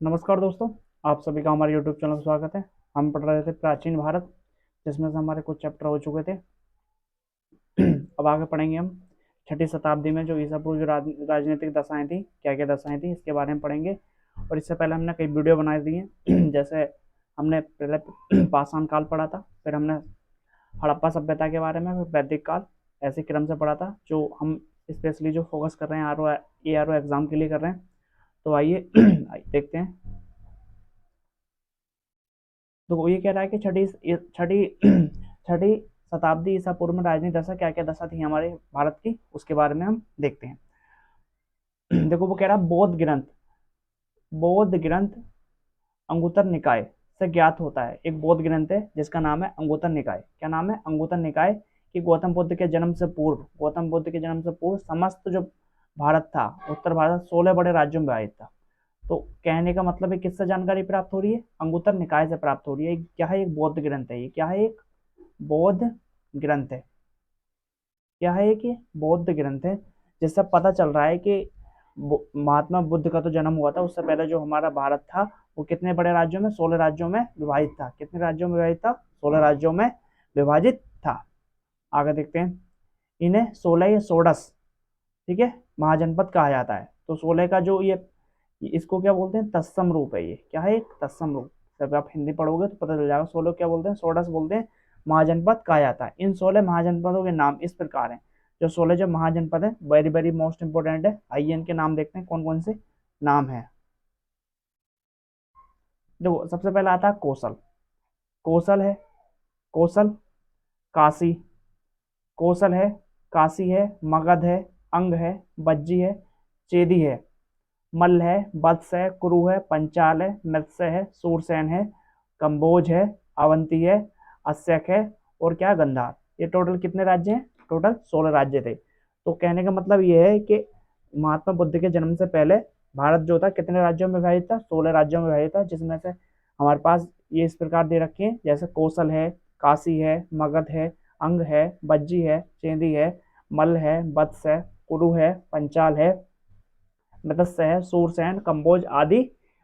नमस्कार दोस्तों। आप सभी का हमारे YouTube चैनल में स्वागत है। हम पढ़ रहे थे प्राचीन भारत, जिसमें से हमारे कुछ चैप्टर हो चुके थे। अब आगे पढ़ेंगे हम छठी शताब्दी में जो ईसा पूर्व जो राजनीतिक दशाएं थी, क्या क्या दशाएं थी, इसके बारे में पढ़ेंगे। और इससे पहले हमने कई वीडियो बनाए दिए जैसे हमने पहले पाषाण काल पढ़ा था, फिर हमने हड़प्पा सभ्यता के बारे में, फिर वैदिक काल, ऐसे क्रम से पढ़ा था। जो हम स्पेशली जो फोकस कर रहे हैं ARO एग्जाम के लिए कर रहे हैं। तो आइए देखते हैं। तो ये कह रहा है कि छठी छठी छठी शताब्दी ईसा पूर्व में राजनीति दशा, क्या क्या दशा थी हमारे भारत की, उसके बारे में हम देखते हैं। देखो, वो कह रहा है बौद्ध ग्रंथ अंगुत्तर निकाय से ज्ञात होता है। एक बौद्ध ग्रंथ है जिसका नाम है अंगुत्तर निकाय। क्या नाम है? अंगुत्तर निकाय। कि गौतम बुद्ध के जन्म से पूर्व समस्त जो भारत था, उत्तर भारत 16 बड़े राज्यों में विभाजित था। तो कहने का मतलब है किससे जानकारी प्राप्त हो रही है? अंगुत्तर निकाय से प्राप्त हो रही है। क्या है? एक बौद्ध ग्रंथ है। ये क्या है? एक बौद्ध ग्रंथ है। क्या है? कि बौद्ध ग्रंथ है, जिससे पता चल रहा है कि महात्मा बुद्ध का तो जन्म हुआ था, उससे पहले जो हमारा भारत था वो कितने बड़े राज्यों में? 16 राज्यों में विभाजित था। कितने राज्यों में विभाजित था? 16 राज्यों में विभाजित था। आगे देखते हैं। इन्हें 16 या षोडश, ठीक है, महाजनपद कहा जाता है। तो 16 का जो ये इसको क्या बोलते हैं? तत्सम रूप है। ये क्या है? एक तत्सम रूप। जब आप हिंदी पढ़ोगे तो पता चल जाएगा। 16 क्या बोलते हैं? षोडश बोलते हैं, महाजनपद कहा जाता है। इन 16 महाजनपदों के नाम इस प्रकार हैं। जो 16 जो महाजनपद है, वेरी वेरी मोस्ट इंपोर्टेंट है। आइए इनके नाम देखते हैं, कौन कौन से नाम है। देखो, सबसे पहला आता है कौशल। कौशल है, कौशल। काशी, कौशल है, काशी है, मगध है, अंग है, बज्जी है, चेदी है, मल्ल है, वत्स है, कुरु है, पंचाल है, मत्स्य है, सूरसेन है, कंबोज है, अवंती है, अस्यक है, और क्या? गंधार। ये टोटल कितने राज्य हैं? टोटल 16 राज्य थे। तो कहने का मतलब ये है कि महात्मा बुद्ध के जन्म से पहले भारत जो था कितने राज्यों में विभाजित था? 16 राज्यों में विभाजित था, जिसमें से हमारे पास ये इस प्रकार दे रखे हैं, जैसे कौशल है, काशी है, मगध है, अंग है, बज्जी है, चेदी है, मल्ल है, वत्स है, कुरु है, पंचाल है, मत्स्य है, सूरसेन, कंबोज आदि,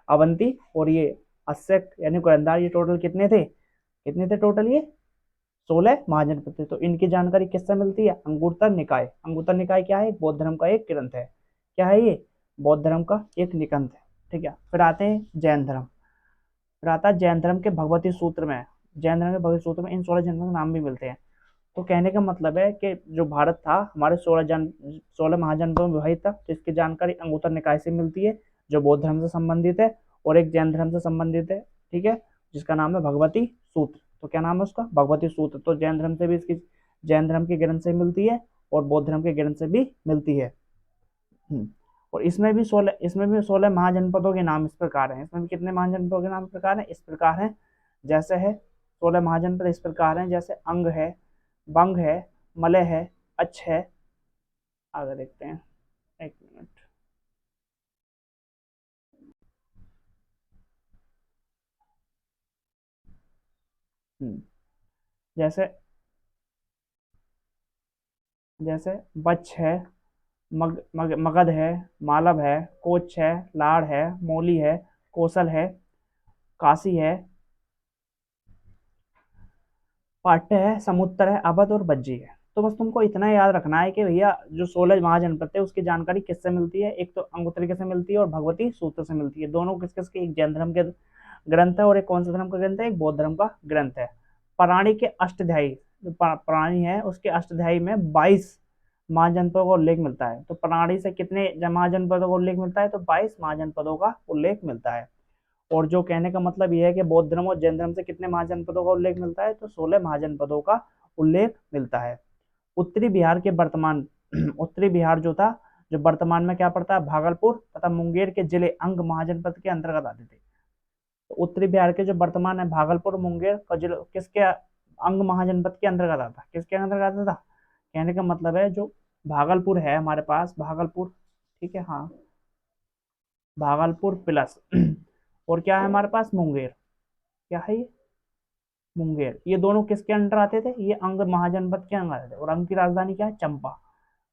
अवंती, और ये अस्यक यानी कुरंदार। ये टोटल कितने थे? कितने थे टोटल? ये 16 महाजनपद थे। तो इनकी जानकारी किससे मिलती है? अंगुत्तर निकाय। अंगुत्तर निकाय क्या है? बौद्ध धर्म का एक ग्रंथ है। क्या है ये? बौद्ध धर्म का एक निकाय है। ठीक है। फिर आते हैं जैन धर्म। फिर आता है जैन धर्म के भगवती सूत्र में। जैन धर्म के भगवती सूत्र में इन 16 जैन धर्म के नाम भी मिलते हैं। तो कहने का मतलब है कि जो भारत था हमारे 16 महाजनपदों में विभाजित था। तो इसकी जानकारी अंगुत्तर निकाय से मिलती है, जो बौद्ध धर्म से संबंधित है, और एक जैन धर्म से संबंधित है। ठीक है, जिसका नाम है भगवती सूत्र। तो क्या नाम है उसका? भगवती सूत्र। तो जैन धर्म से भी इसकी, जैन धर्म के ग्रंथ से मिलती है, और बौद्ध धर्म के ग्रंथ से भी मिलती है। और इसमें भी 16 महाजनपदों के नाम इस प्रकार हैं। इसमें भी कितने महाजनपदों के नाम इस प्रकार हैं? इस प्रकार हैं, जैसे है 16 महाजनपद इस प्रकार हैं, जैसे अंग है, बंग है, मलय है, अच्छ है। आगे देखते हैं, एक मिनट। जैसे जैसे बच्छ है, मगध है, मालव है, कोच है, लाड़ है, मौली है, कौशल है, काशी है, पाट्य है, समुद्र है, अवध और बज्जी है। तो बस तुमको इतना याद रखना है कि भैया जो 16 महाजनपद थे उसकी जानकारी किससे मिलती है? एक तो अंगुत्तरिका से मिलती है और भगवती सूत्र से मिलती है। दोनों किस किस के? एक जैन धर्म के ग्रंथ है, और एक कौन सा धर्म का ग्रंथ है? एक बौद्ध धर्म का ग्रंथ है। प्राणी के अष्टाध्यायी, जो प्राणी है उसके अष्टाध्यायी में 22 महाजनपदों का उल्लेख मिलता है। तो प्राणी से कितने महाजनपदों का उल्लेख मिलता है? तो 22 महाजनपदों का उल्लेख मिलता है। और जो कहने का मतलब यह है कि बौद्ध धर्म और जैन धर्म से कितने महाजनपदों का उल्लेख मिलता है? तो 16 महाजनपदों का उल्लेख मिलता है। उत्तरी बिहार के वर्तमान उत्तरी बिहार जो था, जो वर्तमान में क्या पड़ता है? भागलपुर तथा मुंगेर के जिले अंग महाजनपद के अंतर्गत आते थे। तो उत्तरी बिहार के जो वर्तमान है भागलपुर मुंगेर का जिला किसके अंग महाजनपद के अंतर्गत आता? किसके अंतर्गत आता था? कहने का मतलब है जो भागलपुर है हमारे पास, भागलपुर, ठीक है, हाँ, भागलपुर प्लस और क्या है हमारे पास? मुंगेर। क्या है ये? मुंगेर। ये दोनों किसके अंडर आते थे? ये अंग महाजनपद के अंदर आते थे। और अंग की राजधानी क्या है? चंपा।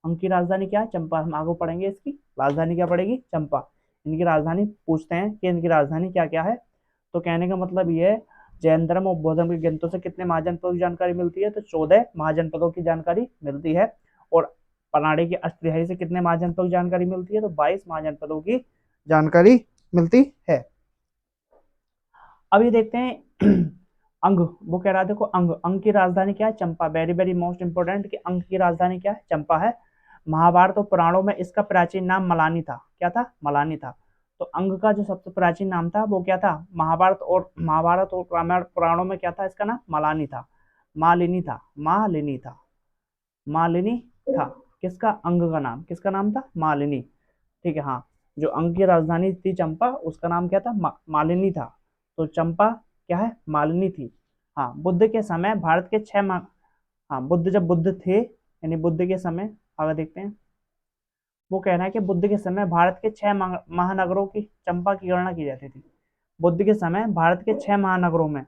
अंग की राजधानी क्या है? चंपा। हम आगे पढ़ेंगे इसकी राजधानी क्या पड़ेगी? चंपा। इनकी राजधानी पूछते हैं कि इनकी राजधानी क्या क्या है, तो कहने का मतलब ये है, जैन धर्म और बौद्ध धर्म के ग्रंथों से कितने महाजनपदों की जानकारी मिलती है, तो 14 महाजनपदों की जानकारी मिलती है। और पलाड़ी की अष्टतिहाई से कितने महाजनपदों की जानकारी मिलती है, तो 22 महाजनपदों की जानकारी मिलती है। अब ये देखते हैं अंग, वो कह रहा है देखो, अंग, अंग की राजधानी क्या है, चंपा। वेरी वेरी मोस्ट इंपोर्टेंट कि अंग की राजधानी क्या है, चंपा है। महाभारत और पुराणों में इसका प्राचीन नाम मलानी था। क्या था, मलानी था। तो अंग का जो सबसे प्राचीन नाम था वो क्या था, महाभारत और रामायण पुराणों में क्या था, इसका नाम मलानी था, मालिनी था, मालिनी था, मालिनी था। किसका, अंग का नाम, किसका नाम था, मालिनी। ठीक है, हाँ। जो अंग की राजधानी थी चंपा, उसका नाम क्या था, मालिनी था। तो चंपा क्या है, मालिनी थी। हाँ, बुद्ध के समय भारत के हाँ, जब बुद्ध थे, यानी बुद्ध के समय, आगे देखते हैं। वो कहना है कि बुद्ध के समय भारत के 6 महानगरों की चंपा की गणना की जाती थी। बुद्ध के समय भारत के 6 महानगरों में,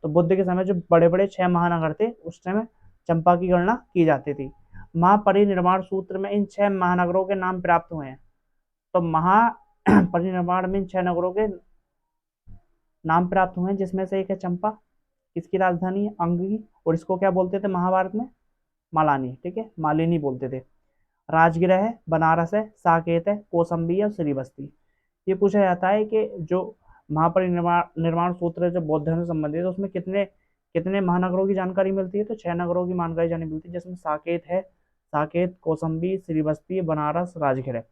तो बुद्ध के समय जो बड़े बड़े 6 महानगर थे उस समय चंपा की गणना की जाती थी। महापरिनिर्वाण सूत्र में इन 6 महानगरों के नाम प्राप्त हुए हैं। तो महापरिनिर्वाण में इन 6 नगरों के नाम प्राप्त हुए हैं, जिसमें से एक है चंपा, किसकी राजधानी है, अंग की, और इसको क्या बोलते थे महाभारत में, मालानी। ठीक है, मालिनी बोलते थे। राजगृह है, बनारस है, साकेत है, कौसंबी है और श्रीबस्ती। ये पूछा जाता है कि जो महापरिनिर्वाण निर्माण सूत्र है जो बौद्ध धर्म से संबंधित है, उसमें कितने कितने महानगरों की जानकारी मिलती है, तो 6 नगरों की जानकारी जानी मिलती है, जिसमें साकेत है, साकेत, कौसंबी, श्रीबस्ती, बनारस, राजगृह।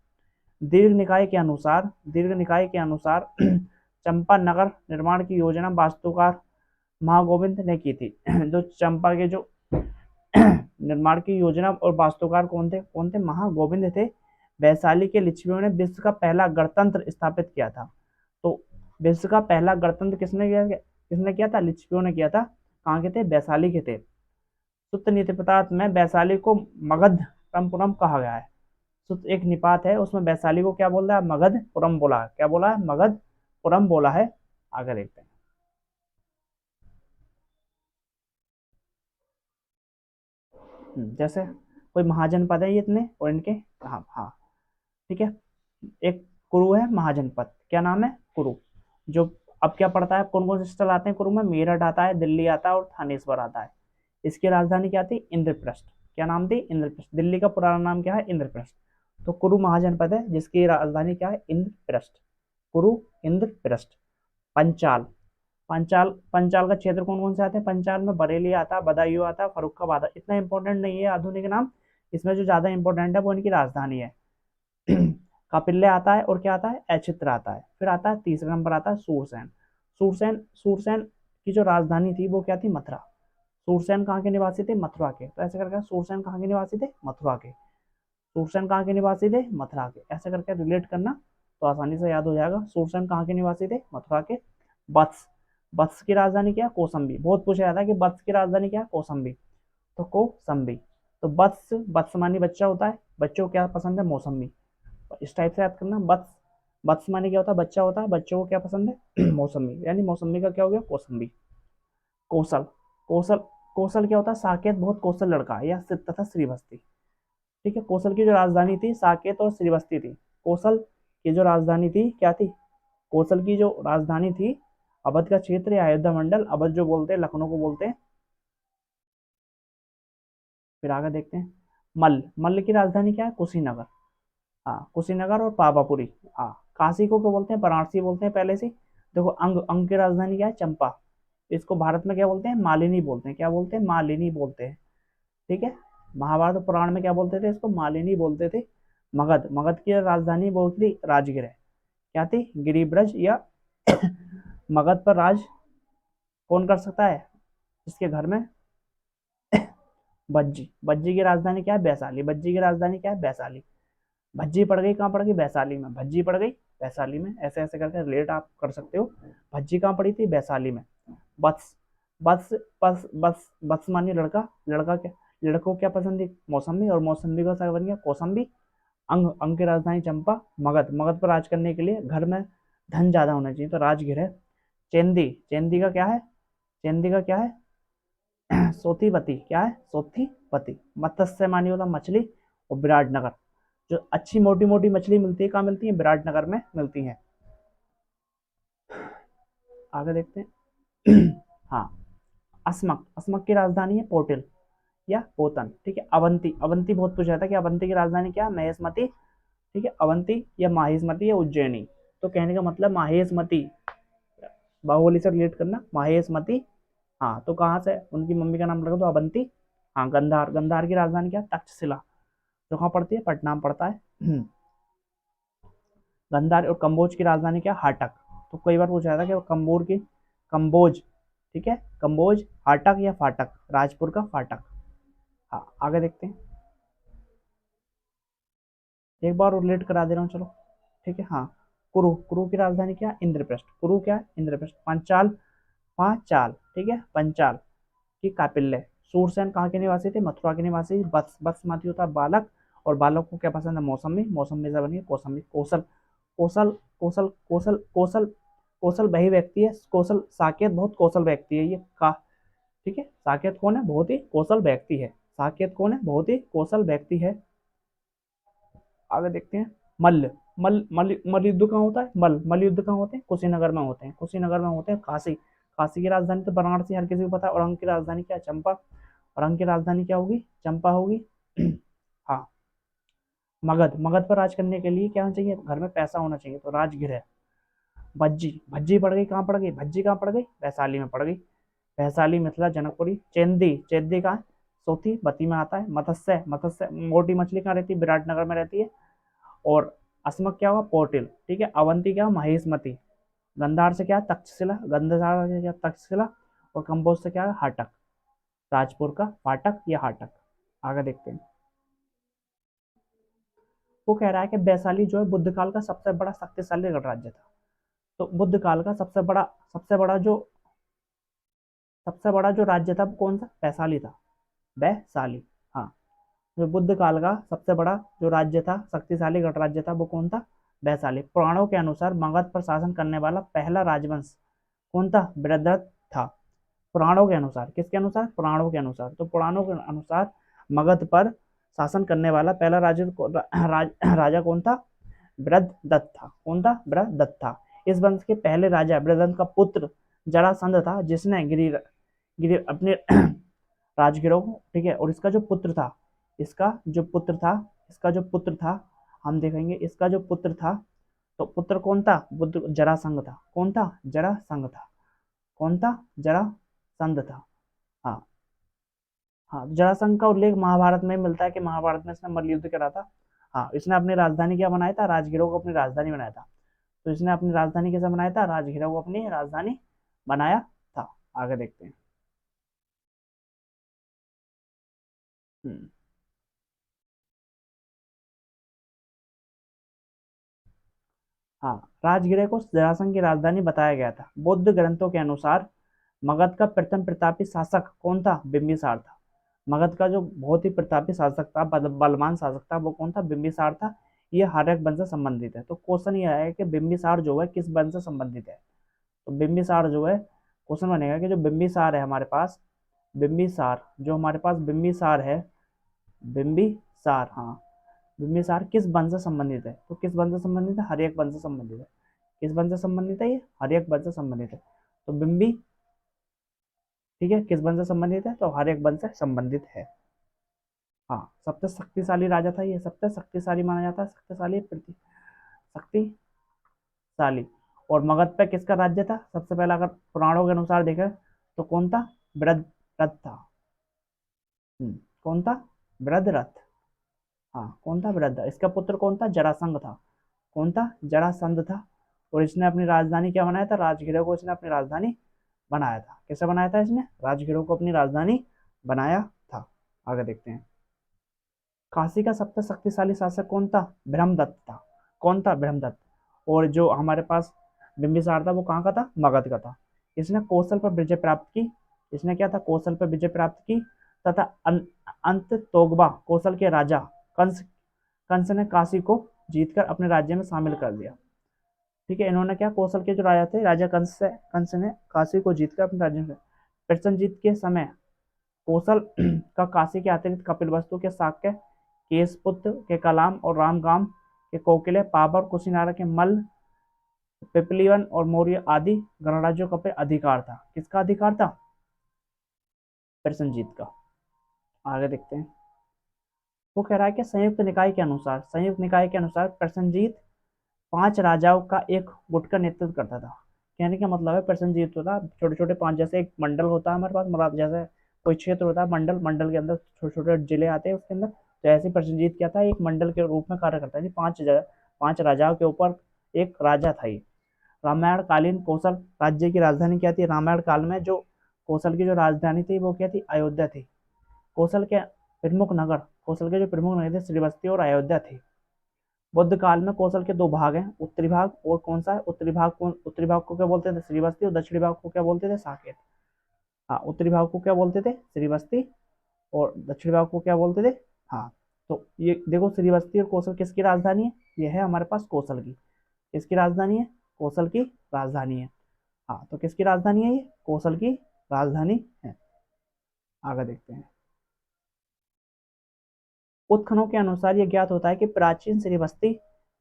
दीर्घ निकाय के अनुसार चंपा नगर निर्माण की योजना वास्तुकार महागोविंद ने की थी। जो चंपा के जो निर्माण की योजना और वास्तुकार कौन थे, महागोविंद थे। वैशाली के लिच्छवियों ने विश्व का पहला गणतंत्र स्थापित किया था। तो विश्व का पहला गणतंत्र किसने किया था, लिच्छवियों ने किया था। कहाँ के थे, वैशाली के थे। सुत्त नीति पदार्थ में वैशाली को मगधपुरम कहा गया है। सुत्त एक निपात है, उसमें वैशाली को क्या बोल रहा है, मगधपुरम बोला है। क्या बोला है, मगधपुरम बोला है। आगे देखते हैं। जैसे कोई महाजनपद है ये इतने, और इनके, हाँ हाँ, ठीक है। एक कुरु है महाजनपद, क्या नाम है, कुरु। जो अब क्या पड़ता है, कौन कौन से स्थल आते हैं कुरु में, मेरठ आता है, दिल्ली आता है और थानेश्वर आता है। इसकी राजधानी क्या थी, इंद्रप्रस्थ। क्या नाम थी, इंद्रप्रस्थ। दिल्ली का पुराना नाम क्या है, इंद्रप्रस्थ। तो कुरु महाजनपद है जिसकी राजधानी क्या है, इंद्रप्रस्थ। कुरु, इंद्रप्रस्थ। पंचाल, पंचाल का क्षेत्र कौन कौन से आते हैं, पंचाल में बरेली आता है, बदायूं आता है, फर्रुखाबाद आता है। इतना इंपॉर्टेंट नहीं है आधुनिक नाम, इसमें जो ज्यादा इंपॉर्टेंट है वो इनकी राजधानी है। कपिल्य आता है, और क्या आता है, एचित्र आता है। फिर आता है तीसरे नंबर आता है सूरसेन। सूरसेन की जो राजधानी थी वो क्या थी, मथुरा। सूरसेन कहाँ के निवासी थे, मथुरा के। तो ऐसे करके सूरसेन कहाँ के निवासी थे, मथुरा के। सूरसेन कहाँ के निवासी थे, मथुरा के। ऐसे करके रिलेट करना तो आसानी से याद हो जाएगा। सूरसेन कहाँ के निवासी थे, मथुरा के। वत्स, वत्स की राजधानी क्या है, कौसंबी। बहुत पूछा जाता है कि वत्स की राजधानी क्या है, कौसंबी। तो कौसंबी। तो वत्स, वत्स मानी बच्चा होता है, बच्चों को क्या पसंद है, मौसमी। इस टाइप से याद करना। वत्स, वत्स माने क्या होता है, बच्चा होता है, बच्चों को क्या पसंद है, मौसमी। यानी मौसमी का क्या हो गया, कौसंबी। कौशल, कौशल, कौशल क्या होता है, साकेत बहुत कौशल लड़का है, या तथा श्रीवस्ती। ठीक है, कौशल की जो राजधानी थी साकेत और श्रीवस्ती थी। कौशल की जो राजधानी थी क्या थी, कौशल की जो राजधानी थी अवध का क्षेत्र या अयोध्या मंडल, अवध जो बोलते हैं लखनऊ को बोलते हैं। फिर आगे देखते हैं। मल्ल की राजधानी क्या है, कुशीनगर। हाँ, कुशीनगर और पावापुरी। हाँ, काशी को क्या बोलते हैं, वाराणसी बोलते हैं पहले से। देखो, अंग की राजधानी क्या है, चंपा। इसको भारत में क्या बोलते हैं, मालिनी बोलते हैं। क्या बोलते हैं, मालिनी बोलते हैं। ठीक है। महाभारत पुराण में क्या बोलते थे, इसको मालिनी बोलते थे। मगध की राजधानी बोलती थी राजगृह। क्या थी, गिरिब्रज या मगध पर राज कौन कर सकता है, इसके घर में बज्जी। बज्जी की राजधानी क्या है, वैशाली। बज्जी की राजधानी क्या है, वैशाली। भज्जी पड़ गई कहाँ पड़ गई, वैशाली में। भज्जी पड़ गई वैशाली में। ऐसे ऐसे करके रिलेट आप कर सकते हो। भज्जी कहाँ पड़ी थी, वैशाली में। बस, बस, बस मानिए लड़का। लड़का क्या, लड़कों को क्या पसंद थी, मौसमी, और मौसमी का क्या बन गया, कौसंबी। अंग की राजधानी चंपा। मगध पर राज करने के लिए घर में धन ज्यादा होना चाहिए, तो राजगृह। चेंदी, चेंदी का क्या है, चेंदी का क्या है, सोथीपति। क्या है, सोथीपति। मत्स्य मानी होता मछली। और विराटनगर, जो अच्छी मोटी मोटी मछली मिलती है कहाँ मिलती है? विराटनगर में मिलती है। आगे देखते हैं। हाँ, अस्मक, अस्मक की राजधानी है पोटिल या पोतन। ठीक है, अवंती, अवंती बहुत पूछा था कि अवंती की राजधानी क्या? महेशमती। ठीक है, अवंती या माहिष्मती या उज्जैनी। तो कहने का मतलब माहेशमती, बाहुबली से रिलेट करना, माहेशमती। हाँ, तो कहाँ से उनकी मम्मी का नाम लगा तो अवंती। हाँ, गंधार, गंधार की राजधानी क्या? तक्षशिला, जो कहाँ पड़ती है? पटना में पड़ता है। गंधार। और कंबोज की राजधानी क्या? हाटक। तो कई बार पूछा था कि वो कंबोज की, कंबोज, ठीक है, कंबोज, हाटक या फाटक, राजपुर का फाटक। हाँ, आगे देखते हैं, एक बार रिलेट करा दे रहा हूँ, चलो। ठीक है, हाँ, कुरु, कुरु की राजधानी क्या? इंद्रप्रस्थ। कुरु क्या है? इंद्रप्रस्थ। पंचाल, पांचाल, ठीक है, पंचाल की कापिल्य। सूरसेन कहाँ के निवासी थे? मथुरा के निवासी। बस, बसमती होता है बालक, और बालक को क्या पसंद है? मौसमी, मौसमी से बनी कौसमी। कौशल, कौशल, कौशल, कौशल, कौशल, कौशल वही व्यक्ति है, कौशल साकेत बहुत कौशल व्यक्ति है ये का। ठीक है, साकेत कौन है? बहुत ही कौशल व्यक्ति है। साकेत कौन है? बहुत ही कौशल व्यक्ति है। आगे देखते हैं, मल्ल, मल्ल, मल्ल, मल्ल युद्ध कहाँ होता है? मल्ल युद्ध कहाँ होते हैं? कुशीनगर में होते हैं। कुशीनगर में होते हैं। काशी, काशी की राजधानी तो वाराणसी, हर किसी को पता है। औरंग की राजधानी क्या है? चंपा। औरंग की राजधानी क्या होगी? चंपा होगी। हाँ, मगध, मगध पर राज करने के लिए क्या होना चाहिए? घर में पैसा होना चाहिए, तो राजगृह है। भज्जी, भज्जी पड़ गई, कहाँ पड़ गई? भज्जी कहाँ पड़ गई? वैशाली में पड़ गई। वैशाली, मिथिला, जनकपुरी। चेंदी, चेंदी कहाँ है? सोथी, बती में आता है। मत्स्य, मत्स्य मोटी मछली कहाँ रहती है? विराटनगर में रहती है। और अस्मक क्या हुआ? पोर्टिल। ठीक है, अवंती क्या? महेशमती। गंधार से क्या? तक्षशिला, गंधार से क्या? तक्षशिला। और कंबोज से क्या है? हाटक, राजपुर का फाटक या हाटक। आगे देखते हैं, वो कह रहा है कि वैशाली जो है बुद्ध काल का सबसे बड़ा शक्तिशाली गणराज्य था। तो बुद्ध काल का सबसे बड़ा जो राज्य था वो कौन सा? वैशाली था। वैशाली। हाँ, जो बुद्ध काल का सबसे बड़ा जो राज्य था, शक्तिशाली गणराज्य था, वो कौन था? वैशाली। पुराणों के अनुसार मगध पर शासन करने वाला पहला राजवंश कौन था? बृहद्रथ था। पुराणों के अनुसार, किसके अनुसार? पुराणों के अनुसार। तो पुराणों के अनुसार मगध पर शासन करने वाला पहला राजा कौन था? बृहद्रथ था। कौन था? बृहद्रथ था। इस वंश के पहले राजा बृहद्रथ का पुत्र जरासंध था, जिसने गिरि गिरि अपने राजगिरोह को, ठीक है, और इसका जो पुत्र था, इसका जो पुत्र था, इसका जो पुत्र था, हम देखेंगे इसका जो पुत्र था, तो पुत्र कौन था? बुद्ध, जरासंध था। कौन था? जरासंध था। कौन था? जरासंध था। हाँ, हाँ, जरासंध का उल्लेख महाभारत में मिलता है कि महाभारत में इसने मल्ल युद्ध करा था। हाँ, इसने अपनी राजधानी क्या बनाया था? राजगिरोह को अपनी राजधानी बनाया था। तो इसने अपनी राजधानी कैसे बनाया था? राजगिरोह को अपनी राजधानी बनाया था। आगे देखते हैं। हम्म, हाँ, राजगिरह को जरासंध की राजधानी बताया गया था। बौद्ध ग्रंथों के अनुसार मगध का प्रथम प्रतापी शासक कौन था? बिंबिसार था। मगध का जो बहुत ही प्रतापी शासक था, बलवान शासक था, वो कौन था? बिंबिसार था। ये हर्यक वंश से संबंधित है। तो क्वेश्चन ये है कि बिंबिसार जो है किस वंश से संबंधित है? तो बिंबिसार जो है, क्वेश्चन बनेगा कि जो बिंबिसार है हमारे पास, बिंबिसार जो हमारे पास बिंबिसार है, बिंबिसार, हाँ, बिंबिसार किस वंश से संबंधित है? तो किस वंश से संबंधित है? हर्यक वंश से संबंधित है। किस वंश से संबंधित है? ये हर्यक वंश से संबंधित है। तो बिंबी, ठीक है, किस वंश से संबंधित है? तो हर्यक वंश से संबंधित है। हाँ, सबसे शक्तिशाली राजा था ये, सबसे शक्तिशाली माना जाता है, शक्तिशाली शक्तिशाली। और मगध पे किसका राज्य था सबसे पहला? अगर पुराणों के अनुसार देखें तो कौन था? बृहद्रथ था। कौन था? बृहद्रथ। हाँ, कौन था? बृहद्रथ। इसका पुत्र कौन था? जरासंध था। कौन था? जरासंध था। और इसने अपनी राजधानी क्या बनाया था? राजगिरह को इसने अपनी राजधानी बनाया था। कैसे बनाया था इसने? राजगिरह को अपनी राजधानी बनाया था। आगे देखते हैं, काशी का सबसे शक्तिशाली शासक कौन था? ब्रह्मदत्त था। कौन था? ब्रह्मदत्त। और जो हमारे पास बिंबिसार था वो कहाँ का था? मगध का था। इसने कौशल पर विजय प्राप्त की। इसने क्या था? कौशल पर विजय प्राप्त की, तथा अंत तोगबा कौशल के राजा कंस कंस ने काशी को जीतकर अपने राज्य में शामिल कर लिया। ठीक है, इन्होंने क्या? कौशल के जो राजा थे, राजा कंस ने काशी को जीतकर अपने राज्य में, प्रसन्नजीत के समय कौशल का काशी के अतिरिक्त कपिलवस्तु के शाक्य केसपुत्र के कलाम और रामगाम के कोकिले, पाबर कुशीनारा के मल्ल, पिपलीवन और मौर्य आदि गणराज्यों का पे अधिकार था। किसका अधिकार था? प्रसेनजीत का। आगे देखते हैं। वो कह रहा है कि संयुक्त निकाय के अनुसार प्रसेनजीत 5 राजाओं का एक गुट का नेतृत्व करता था। कहने का मतलब है प्रसेनजीत होता छोटे छोटे 5, जैसे एक मंडल होता है हमारे पास, मतलब जैसे कोई क्षेत्र होता है मंडल, मंडल के अंदर छोटे छोटे जिले आते हैं उसके अंदर, तो ऐसे प्रसेनजीत क्या था, एक मंडल के रूप में कार्य करता है। 5 राजाओं के ऊपर एक राजा था ये। रामायण कालीन कौशल राज्य की राजधानी क्या थी? रामायण काल में जो कौशल की जो राजधानी थी वो क्या थी? अयोध्या थी। कौशल के कौशल के जो प्रमुख नगर थे श्रीवस्ती और अयोध्या थे। बुद्ध काल में कौशल के 2 भाग हैं, उत्तरी भाग और कौन सा है? उत्तरी भाग को क्या बोलते थे? श्रीवस्ती। और दक्षिणी भाग को क्या बोलते थे? साकेत। हाँ, उत्तरी भाग को क्या बोलते थे? श्रीवस्ती। और दक्षिणी भाग को क्या बोलते थे? हाँ। तो ये देखो, श्रीवस्ती और कौशल किसकी राजधानी है? ये है हमारे पास कौशल की। किसकी राजधानी है? कौशल की राजधानी है। हाँ, तो किसकी राजधानी है? ये कौशल की राजधानी है। आगे देखते हैं। उत्खनों के अनुसार यह ज्ञात होता है कि प्राचीन श्रीवस्ती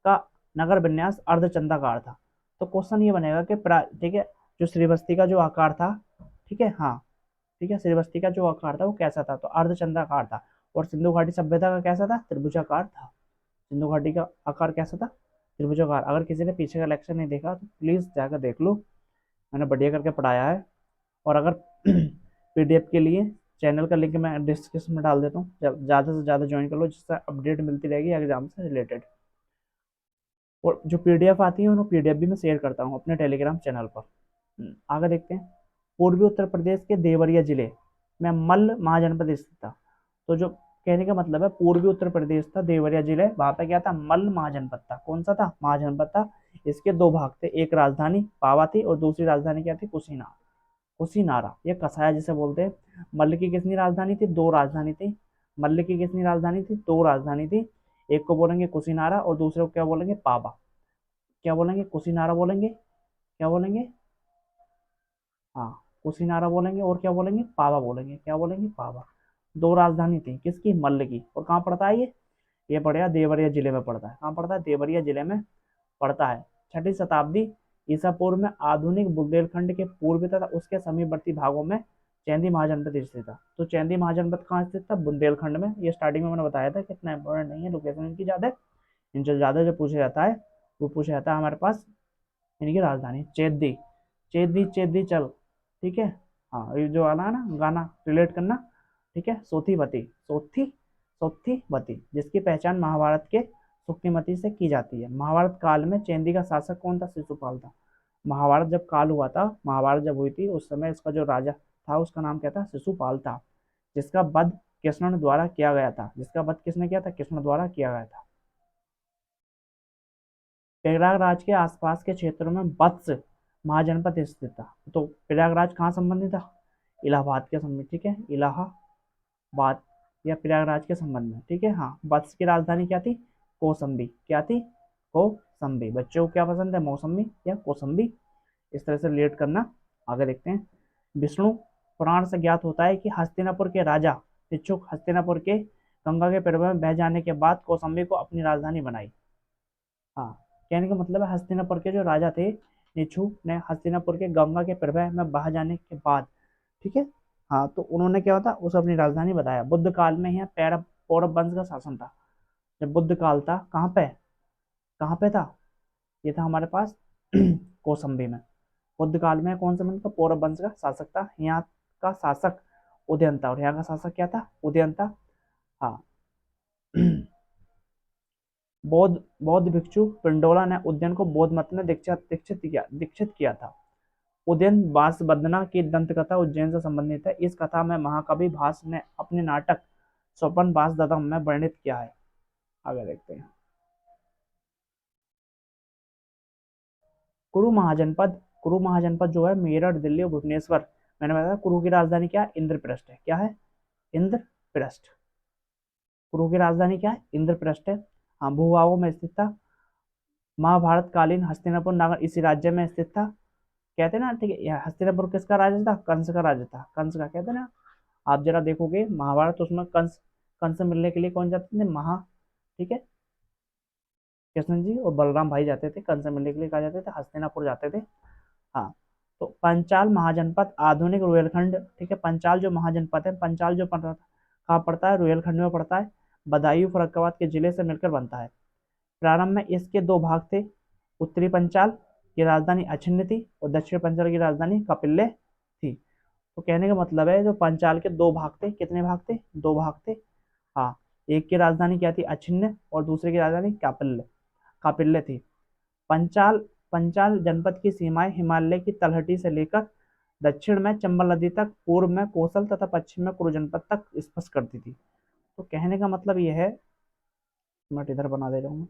का नगर विन्यास अर्धचंद्राकार था। तो क्वेश्चन ये बनेगा कि ठीक है, जो श्रीवस्ती का जो आकार था, ठीक है, हाँ, ठीक है, श्रीवस्ती का जो आकार था वो कैसा था? तो अर्धचंद्राकार था। और सिंधु घाटी सभ्यता का कैसा था? त्रिभुजाकार था। सिंधु घाटी का आकार कैसा था? त्रिभुजाकार। अगर किसी ने पीछे का लेक्चर नहीं देखा तो प्लीज जाकर देख लो, मैंने बढ़िया करके पढ़ाया है। और अगर पीडीएफ के लिए चैनल का लिंक मैं डिस्क्रिप्शन में डाल देता हूँ, ज़्यादा से ज़्यादा ज्वाइन कर लो, जिससे अपडेट मिलती रहेगी एग्जाम से रिलेटेड। और जो पीडीएफ आती है उन पीडीएफ भी मैं शेयर करता हूँ अपने टेलीग्राम चैनल पर। आगे देखते हैं। पूर्वी उत्तर प्रदेश के देवरिया जिले में मल्ल महाजनपद स्थित था। तो जो कहने का मतलब है, पूर्वी उत्तर प्रदेश था, देवरिया जिले, वहां पे क्या था? मल्ल महाजनपद था। कौन सा था? महाजनपद था। इसके 2 भाग थे, एक राजधानी पावा थी और दूसरी राजधानी क्या थी? कुशीनारा। ये कसाया जिसे बोलते हैं। मल्ल की कितनी राजधानी थी? 2 राजधानी थी। मल्ल की कितनी राजधानी थी? 2 राजधानी थी। एक को बोलेंगे कुशीनारा और दूसरे को क्या बोलेंगे? पावा। क्या बोलेंगे? कुशीनारा बोलेंगे। क्या बोलेंगे? हाँ, कुशीनारा बोलेंगे। और क्या बोलेंगे? पावा बोलेंगे। क्या बोलेंगे? पावा। 2 राजधानी थी किसकी? मल्ल की। और कहाँ पड़ता है ये पड़ेगा देवरिया जिले में पड़ता है। कहाँ पड़ता है? देवरिया जिले में पड़ता है। 6ठी शताब्दी ईसा पूर्व में आधुनिक बुंदेलखंड के पूर्वी तथा उसके समीपवर्ती भागों में चैंदी महाजनपद स्थित था। तो चैंदी महाजनपद कहाँ स्थित था? बुंदेलखंड में। ये स्टार्टिंग में मैंने बताया था, कितना इंपॉर्टेंट नहीं है लोकेशन इनकी ज्यादा। इनसे ज्यादा जो पूछा जाता है वो पूछा जाता है हमारे पास इनकी राजधानी चेदी। चेदी चेदी चल, ठीक है। हाँ, ये जो वाला है ना गाना, रिलेट करना, ठीक है। सोथीवती जिसकी पहचान महाभारत के सुक्तिमती से की जाती है। महाभारत काल में चेंदी का शासक कौन था? शिशुपाल था। महाभारत जब काल हुआ था, महाभारत जब हुई थी, उस समय इसका जो राजा था उसका नाम क्या था? शिशुपाल था। जिसका वध कृष्ण द्वारा किया गया था। जिसका वध किसने किया था? कृष्ण द्वारा किया गया था। प्रयागराज के आसपास के क्षेत्रों में वत्स महाजनपद स्थित था। तो प्रयागराज कहाँ संबंधित था? इलाहाबाद के संबंध, ठीक है, इलाहाबाद या प्रयागराज के संबंध में, ठीक है। हाँ, वत्स की राजधानी क्या थी? कौसंबी। क्या थी? कौसंबी। बच्चों को क्या पसंद है? मौसम्बी या कौसंबी, इस तरह से रिलेट करना। आगे देखते हैं। विष्णु पुराण से ज्ञात होता है कि हस्तिनापुर के राजा इच्छुक हस्तिनापुर के गंगा के प्रवाह में बह जाने के बाद कौसंबी को अपनी राजधानी बनाई। हाँ, कहने का मतलब है हस्तिनापुर के जो राजा थे निच्छु ने हस्तिनापुर के गंगा के प्रवाह में बह जाने के बाद, ठीक है, हाँ, तो उन्होंने क्या होता उसे अपनी राजधानी बताया। बुद्ध काल में यहाँ पौरव वंश का शासन था। जब बुद्ध काल था, कहाँ पे था? ये था हमारे पास कौसंबी में। बुद्ध काल में कौन सा वंश था? पौरव वंश का शासक था। यहाँ का शासक उदयन था। और यहाँ का शासक क्या था? उदयन था। हाँ। बौद्ध बौद्ध भिक्षु पिंडोला ने उदयन को बौद्ध मत में दीक्षित किया था। उदयन वासवदना की दंत कथा उज्जैन से संबंधित है। इस कथा में महाकवि भास ने अपने नाटक स्वपन वासवदन में वर्णित किया है। आगे देखते हैं। कुरु महाजनपद जो है मेरठ, दिल्ली और भुवनेश्वर, मैंने बताया कुरु की राजधानी क्या है? इंद्रप्रस्थ है। क्या है? इंद्रप्रस्थ। कुरु की राजधानी क्या है? इंद्रप्रस्थ है। हाँ, भूभागों में स्थित था। महाभारत कालीन हस्तिनापुर नगर इसी राज्य में स्थित था। कहते हैं ना, ठीक है, हस्तिनापुर किसका राजा था? कंस का राजा था। कंस का, कहते हैं ना, आप जरा देखोगे महाभारत, उसमें कंस कंस से मिलने के लिए कौन जाते थे? ठीक है, कृष्ण जी और बलराम भाई जाते थे, कंस से मिलने के लिए कहा जाते थे, हस्तिनापुर जाते थे। हाँ, तो पंचाल महाजनपद आधुनिक रुहेलखंड, ठीक है, पंचाल जो महाजनपद है, पंचाल जो कहाँ पड़ता है? रुहेलखंड में पड़ता है, बदायूं फर्रुखाबाद के जिले से मिलकर बनता है। प्रारंभ में इसके दो भाग थे, उत्तरी पंचाल की राजधानी अछिन्न थी और दक्षिण पंचाल की राजधानी कपिल्ले थी। तो कहने का मतलब है जो पंचाल के दो भाग थे, कितने भाग थे? दो भाग थे। हाँ, एक की राजधानी क्या थी? अछिन्न, और दूसरे की राजधानी कापिल्ले कापिल्ले थी। पंचाल पंचाल जनपद की सीमाएं हिमालय की तलहटी से लेकर दक्षिण में चंबल नदी तक, पूर्व में कोसल तथा पश्चिम में कुरु जनपद तक स्पर्श करती थी। तो कहने का मतलब यह है, मैं इधर बना दे रहा हूँ।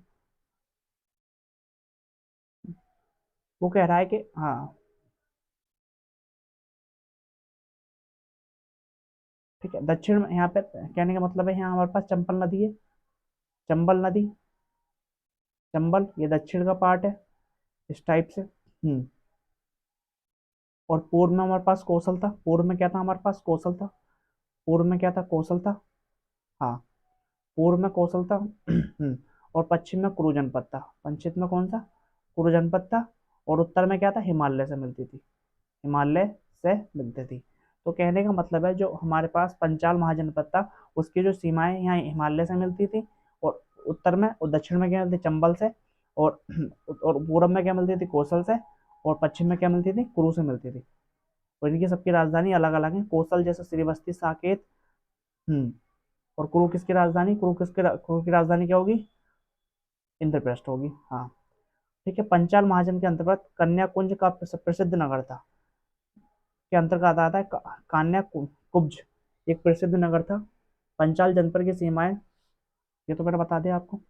वो कह रहा है कि हाँ, ठीक है, दक्षिण में यहाँ पे कहने का मतलब है यहाँ हमारे पास चंबल नदी है, चंबल नदी, चंबल ये दक्षिण का पार्ट है इस टाइप से। और पूर्व में हमारे पास कौशल था, पूर्व में क्या था हमारे पास? कौशल था, पूर्व में क्या था? कौशल था। हाँ, पूर्व में कौशल था। और पश्चिम में कुरु जनपद था, पश्चिम में कौन सा? कुरु जनपद था। और उत्तर में क्या था? हिमालय से मिलती थी, हिमालय से मिलती थी। तो कहने का मतलब है जो हमारे पास पंचाल महाजनपद था उसकी जो सीमाएं यहाँ हिमालय से मिलती थी, और उत्तर में और दक्षिण में क्या मिलती थी? चंबल से। और और पूर्व में क्या मिलती थी? कौशल से। और पश्चिम में क्या मिलती थी? कुरु से मिलती थी। और इनकी सबकी राजधानी अलग अलग है, कौशल जैसे श्रीवस्ती, साकेत। हम्म और कुरु किसकी राजधानी? कुरु की राजधानी क्या होगी? इंद्रप्रस्थ होगी। हाँ, ठीक है। पंचाल महाजन के अंतर्गत कन्याकुंज का प्रसिद्ध नगर था, के अंतर्गत आता है कान्या कुब्ज, एक प्रसिद्ध नगर था। पंचाल जनपद की सीमाएं, ये तो मैंने बता दिया आपको।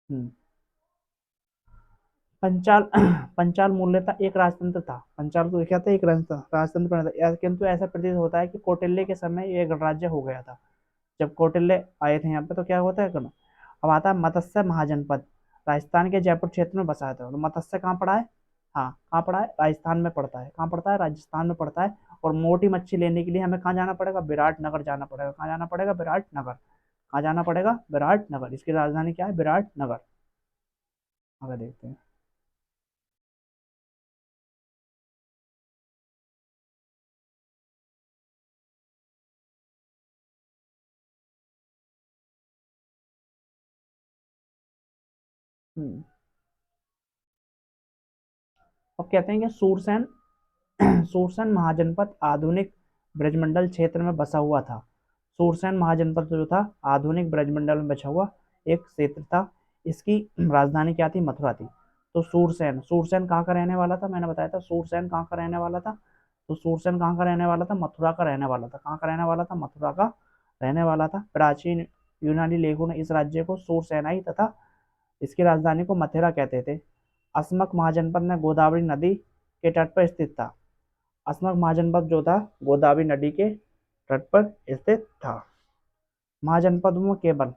हम्म पंचाल पंचाल मूल्यतः एक राजतंत्र था, पंचाल तो क्या था? एक राजतंत्र बना था, किंतु ऐसा प्रतीत होता है कि कौटिल्य के समय ये गणराज्य हो गया था। जब कौटिल्य आए थे यहाँ पे तो क्या होता है करना। अब आता है मत्स्य महाजनपद, राजस्थान के जयपुर क्षेत्र में बसा था। तो मत्स्य कहाँ पड़ा है? हाँ, कहाँ पड़ा है? राजस्थान में पड़ता है। कहाँ पड़ता है? राजस्थान में पड़ता है। और मोटी मच्छी लेने के लिए हमें कहाँ जाना पड़ेगा? विराटनगर जाना पड़ेगा। कहाँ जाना पड़ेगा? विराटनगर। कहाँ जाना पड़ेगा? विराटनगर। इसकी राजधानी क्या है? विराटनगर। आगे देखते हैं। हम्म अब कहते हैं कि सूरसेन सूरसेन महाजनपद आधुनिक ब्रजमंडल क्षेत्र में बसा हुआ था। सूरसेन महाजनपद जो था आधुनिक ब्रजमंडल में बचा हुआ एक क्षेत्र था। इसकी राजधानी क्या थी? मथुरा थी। तो सूरसेन सूरसेन कहाँ का रहने वाला था? मैंने बताया था सूरसेन कहाँ का रहने वाला था। तो सूरसेन कहाँ का रहने वाला था? मथुरा का रहने वाला था। कहाँ का रहने वाला था? मथुरा का रहने वाला था। प्राचीन यूनानी लेखों ने इस राज्य को सूरसेनाई तथा इसकी राजधानी को मथुरा कहते थे। अस्मक महाजनपद में गोदावरी नदी के तट पर स्थित था। अस्मक महाजनपद जो था गोदावरी नदी के तट पर स्थित था। महाजनपदों में केवल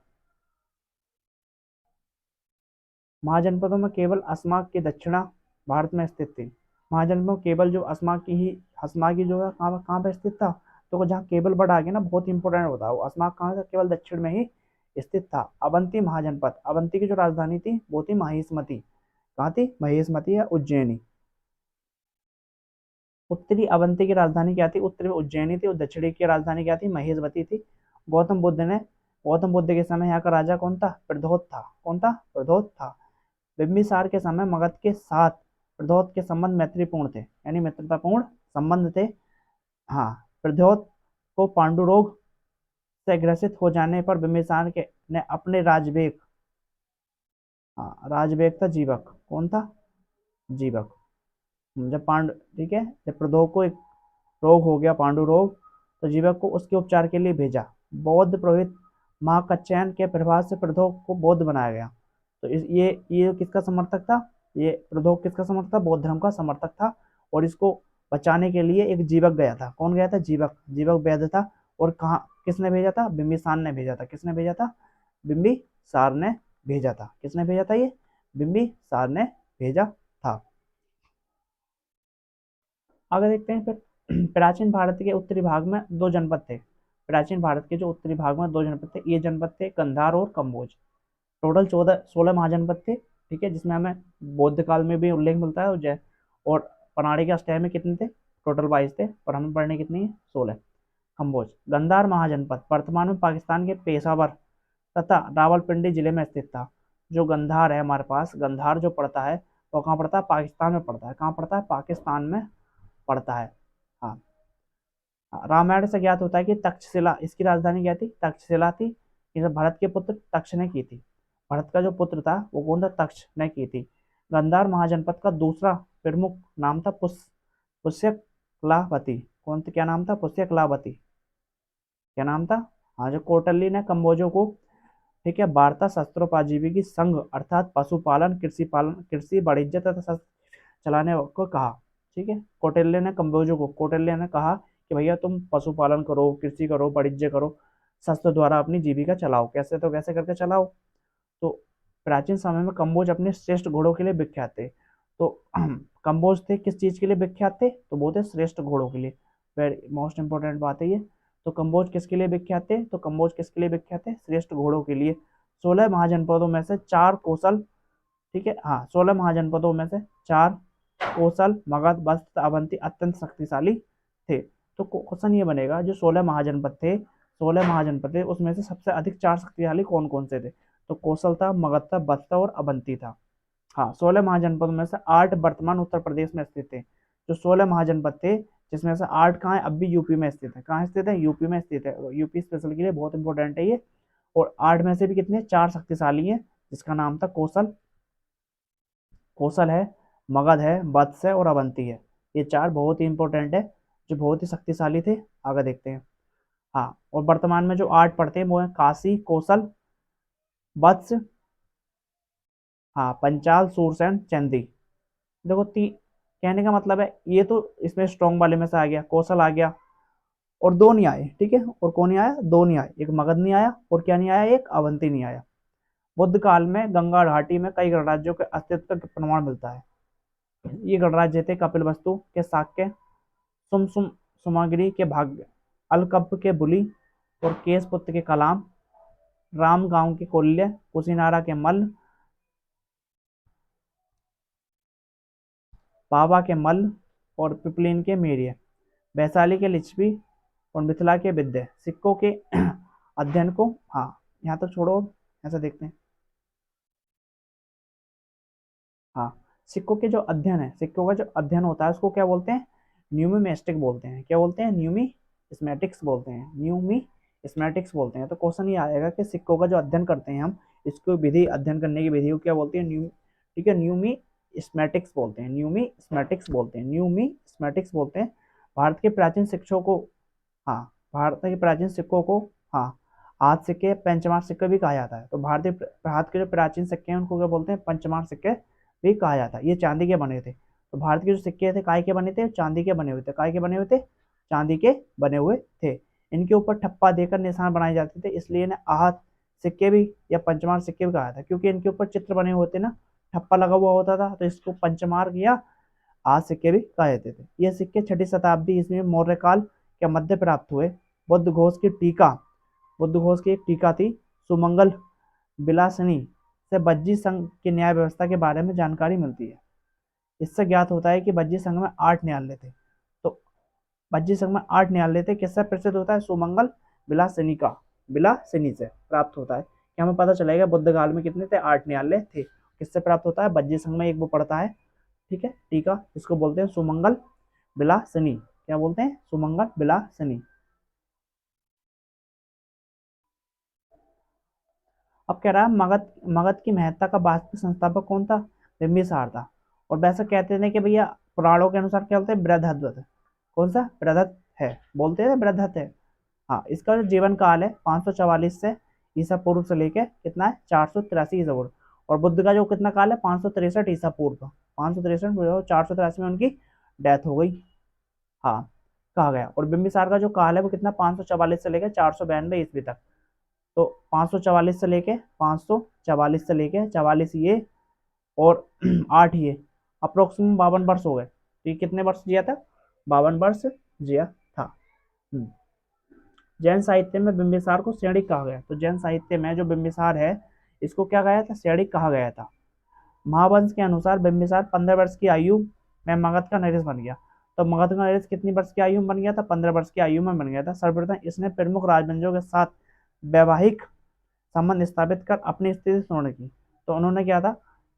महाजनपदों में केवल अस्माक की दक्षिणा भारत में स्थित थी। महाजनपद केवल जो अस्माक की ही अस्माक की जो है कहाँ कहाँ पे स्थित था? तो जहाँ केबल वर्ड आ गया ना, बहुत इंपॉर्टेंट होता है वो। अस्माक कहाँ था? केवल दक्षिण में ही स्थित था। अवंती महाजनपद, अवंती की जो राजधानी थी वो थी महिष्मती। कहाँ थी? महिष्मती या उज्जैनी। उत्तरी अवंती की राजधानी क्या थी? उत्तरी में उज्जैनी थी। और दक्षिणी की राजधानी क्या थी? महेशवती थी। गौतम बुद्ध ने गौतम बुद्ध के समय यहाँ का राजा कौन था? प्रद्योत था। कौन था? प्रद्योत था। बिंबिसार के समय मगध के साथ प्रद्योत के संबंध मैत्रीपूर्ण थे, यानी मित्रतापूर्ण संबंध थे। हाँ, प्रद्योत को पांडु रोग से ग्रसित हो जाने पर बिंबिसार के ने अपने राजवेग, हाँ राजवेग था जीवक। कौन था? जीवक। जब पांडु, ठीक है, जब प्रद्योत को एक रोग हो गया, पांडु रोग, तो जीवक को उसके उपचार के लिए भेजा। बौद्ध पुरोहित महाकच्छयन के प्रभाव से प्रद्योत को बौद्ध बनाया गया। तो ये किसका समर्थक था? ये प्रद्योत किसका समर्थक था? बौद्ध धर्म का समर्थक था। और इसको बचाने के लिए एक जीवक गया था। कौन गया था? जीवक। जीवक वैद्य था। और कहाँ किसने भेजा था? बिंबिसार ने भेजा था। किसने भेजा था? बिंबिसार ने भेजा था। किसने भेजा था? ये बिंबिसार ने भेजा था। आगे देखते हैं फिर। प्राचीन भारत के उत्तरी भाग में दो जनपद थे, प्राचीन भारत के जो उत्तरी भाग में 2 जनपद थे, ये जनपद थे गांधार और कम्बोज। टोटल 16 महाजनपद थे, ठीक है, जिसमें हमें बौद्ध काल में भी उल्लेख मिलता है, और पनाड़ी के अष्टय में कितने थे, टोटल 22 थे, और हमें पढ़ने कितनी है, 16। कम्बोज। गंधार महाजनपद वर्तमान में पाकिस्तान के पेशावर तथा रावलपिंडी जिले में स्थित था। जो गंधार है हमारे पास, गंधार जो पड़ता है वो कहाँ पड़ता है, पाकिस्तान में पड़ता है। कहाँ पड़ता है, पाकिस्तान में पड़ता है। हाँ, रामायण से ज्ञात होता है कि तक्षशिला इसकी राजधानी क्या थी, तक्षशिला थी। इसे भरत के पुत्र तक्ष ने की थी। भरत का जो पुत्र था वो कौन था, तक्ष ने की थी। गंधार महाजनपद का दूसरा प्रमुख नाम था पुष्यकलावती। कौन, क्या नाम था, पुष्यकलावती। क्या नाम था। हाँ, जो कौटिल्य ने कम्बोजों को, ठीक है, वार्ता शस्त्रोपजीविकी संघ अर्थात पशुपालन, कृषि पालन, कृषि वाणिज्य तथा शस्त्र चलाने को कहा। ठीक है, कौटिल्य ने कम्बोजों को, कौटिल्य ने कहा कि भैया तुम पशुपालन करो, कृषि करो, वाणिज्य करो, शस्त्र द्वारा अपनी जीविका चलाओ। कैसे, तो कैसे करके चलाओ। तो प्राचीन समय में कम्बोज अपने श्रेष्ठ घोड़ों के लिए विख्यात थे। तो कम्बोज थे किस चीज के लिए विख्यात थे, तो वो थे श्रेष्ठ घोड़ों के लिए। वेरी मोस्ट इंपॉर्टेंट बात है ये। तो कम्बोज किसके लिए विख्यात थे, तो कम्बोज किसके लिए विख्यात थे, श्रेष्ठ घोड़ों के लिए। 16 महाजनपदों में से 4 कौशल, ठीक है, हाँ, 16 महाजनपदों में से 4 कौशल, मगध, बस्त, अवंती अत्यंत शक्तिशाली थे। तो क्वेश्चन ये बनेगा, जो 16 महाजनपद थे, 16 महाजनपद थे, उसमें से सबसे अधिक 4 शक्तिशाली कौन कौन से थे, तो कौशल था, मगध था, बस्त था और अवंती था। हाँ, 16 महाजनपदों में से 8 वर्तमान उत्तर प्रदेश में स्थित थे। जो 16 महाजनपद थे, जिसमें से 8 कहाँ है, अब भी यूपी में स्थित है। कहाँ स्थित है, यूपी में स्थित है। यूपी स्पेशल के लिए बहुत इंपॉर्टेंट है ये। और 8 में से भी कितने, 4 शक्तिशाली हैं, जिसका नाम था कौशल, कौशल है, मगध है, वत्स है और अवंती है। ये 4 बहुत ही इंपॉर्टेंट है, जो बहुत ही शक्तिशाली थे। आगे देखते हैं। हाँ, और वर्तमान में जो 8 पढ़ते हैं वो है काशी, कौशल, वत्स, हाँ, पंचाल, सूरसेन, चंदी। देखो कहने का मतलब है, ये तो इसमें स्ट्रॉन्ग वाले में से आ गया, कौशल आ गया, और 2 नहीं आए, ठीक है, और कौन नहीं आया, 2 नहीं आए, एक मगध नहीं आया और क्या नहीं आया, एक अवंती नहीं आया। बुद्ध काल में गंगा घाटी में कई गणराज्यों के अस्तित्व का प्रमाण मिलता है। ये गणराज्य थे कपिलवस्तु के शाक्य, सुम सुम सुमागिरी के भाग्य, अलकप के बुली और केशपुत्र के कलाम, राम गांव के कोल्य, कुशीनारा के मल्ल, पावा के मल्ल और पिपलिन के मेरिय, वैशाली के लिच्छवी और मिथिला के विद्य। सिक्कों के अध्ययन को, हाँ, यहाँ तक छोड़ो, ऐसा देखते हैं। हाँ, सिक्कों के जो अध्ययन है, सिक्कों का जो अध्ययन होता है उसको क्या बोलते हैं, न्यूमिमेस्टिक बोलते हैं। क्या बोलते हैं, न्यूमिस्मेटिक्स बोलते हैं, न्यूमिस्मेटिक्स बोलते हैं। तो क्वेश्चन ये आएगा कि सिक्कों का जो अध्ययन करते हैं हम, इसको विधि, अध्ययन करने की विधि को क्या बोलते हैं, ठीक है, न्यूमिस्मेटिक्स बोलते हैं, न्यूमिस्मेटिक्स बोलते हैं, न्यूमिस्मेटिक्स बोलते हैं। भारत के प्राचीन शिक्षकों को, हाँ, भारत के प्राचीन सिक्कों को, हाँ, आठ सिक्के, पंचमार सिक्के भी कहा जाता है। तो भारत के जो प्राचीन सिक्के हैं उनको क्या बोलते हैं, पंचमार सिक्के भी कहा जाता है। ये चांदी के बने थे। तो भारत के जो सिक्के थे काय के बने थे, चांदी के बने हुए थे। काय के बने हुए थे, चांदी के बने हुए थे। इनके ऊपर ठप्पा देकर निशान बनाए जाते थे, इसलिए इन्हें आहत सिक्के भी या पंचमार सिक्के भी कहा था, क्योंकि इनके ऊपर चित्र बने हुए थे ना, ठप्पा लगा हुआ होता था, तो इसको पंचमार्क या आज सिक्के भी कहे जाते थे। ये सिक्के 6ठी शताब्दी ईस्वी में मौर्य काल के मध्य प्राप्त हुए। बुद्ध घोष की टीका, बुद्ध घोष की एक टीका थी, सुमंगल विलासिनी, से बज्जी संघ की न्याय व्यवस्था के बारे में जानकारी मिलती है। इससे ज्ञात होता है कि बज्जी संघ में 8 न्यायालय थे। तो बज्जी संघ में 8 न्यायालय थे, किससे प्रसिद्ध होता है, सुमंगल विलासिनी का, विलासिनी से प्राप्त होता है। कि हमें पता चलेगा बुद्ध काल में कितने थे, 8 न्यायालय थे। किससे प्राप्त होता है, बज्जी संघ में एक वो पड़ता है, ठीक है, टीका, इसको बोलते हैं सुमंगल विलासिनी। क्या बोलते हैं, सुमंगल विलासिनी। अब कह रहा है मगध, मगध की महत्ता का वास्तविक संस्थापक कौन था, बिंबिसार था। और वैसे कहते थे कि भैया पुराणों के अनुसार क्या बोलते हैं, बृहद्रथ। कौन सा, बृहद्रथ है, बोलते हैं बृहद्रथ है। हाँ, इसका जो जीवन काल है 544 से ईसा पूर्व से लेके कितना है, 483 ईसा पूर्व। और बुद्ध का जो कितना काल है, 563 ईसा पूर्व, 563, 483 में उनकी डेथ हो गई। हाँ, कहा गया। और बिंबिसार का जो काल है वो कितना, 544 से लेकर 492 ईस्वी तक। तो 544 से लेके 544 से लेके 44 ये और 8 ये, अप्रोक्सीमेट 52 वर्ष हो गए। तो ये कितने वर्ष जिया था, 52 वर्ष जिया था। जैन साहित्य में बिंबिसार को सैनिक कहा गया। तो जैन साहित्य में जो बिंबिसार है इसको क्या गया था, सैनिक कहा गया था। महावंश के अनुसार बिंबिसार 15 वर्ष की आयु में मगध का नरेश बन गया। तो मगध का नरेश कितनी वर्ष की आयु में बन गया था, 15 वर्ष की आयु में बन गया था। सर्वप्रथम इसने प्रमुख राजवंशों के साथ वैवाहिक संबंध स्थापित कर अपनी स्थिति सुदृढ़ की। तो उन्होंने क्या था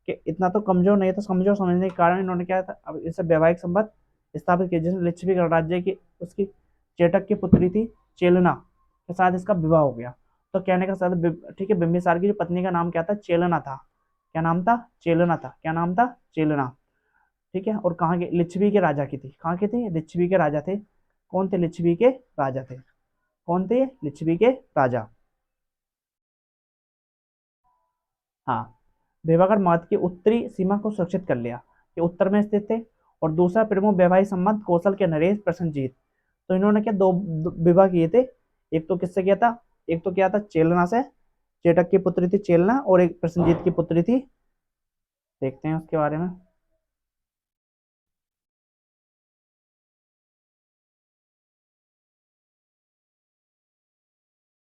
कि इतना तो कमजोर नहीं था, कमजोर समझने के कारण इन्होंने क्या था, अब इससे वैवाहिक संबंध स्थापित किए। जैसे लिच्छवी गणराज्य की उसकी चेटक की पुत्री थी चेलना के साथ इसका विवाह हो गया। तो कहने का साथ ठीक है, बिंबिसार की जो पत्नी का नाम क्या था, चेलना था। क्या नाम था, चेलना था। क्या नाम था, चेलना। ठीक है, और कहाँ के, लिच्छवी के राजा की थी। कहाँ के थे, लिच्छवी के राजा थे। कौन थे, लिच्छवी के राजा थे। कौन थे, लिच्छवी के राजा। हाँ, देवागढ़ मगध की उत्तरी सीमा को सुरक्षित कर लिया, ये उत्तर में स्थित थे। और दूसरा प्रमुख वैवाहिक संबंध कौशल के नरेश प्रसन्नजीत। तो इन्होंने क्या दो विवाह किए थे। एक तो किससे किया था, एक तो किया था चेलना से, चेटक की पुत्री थी चेलना, और एक प्रसन्नजीत की पुत्री थी। देखते हैं उसके बारे में।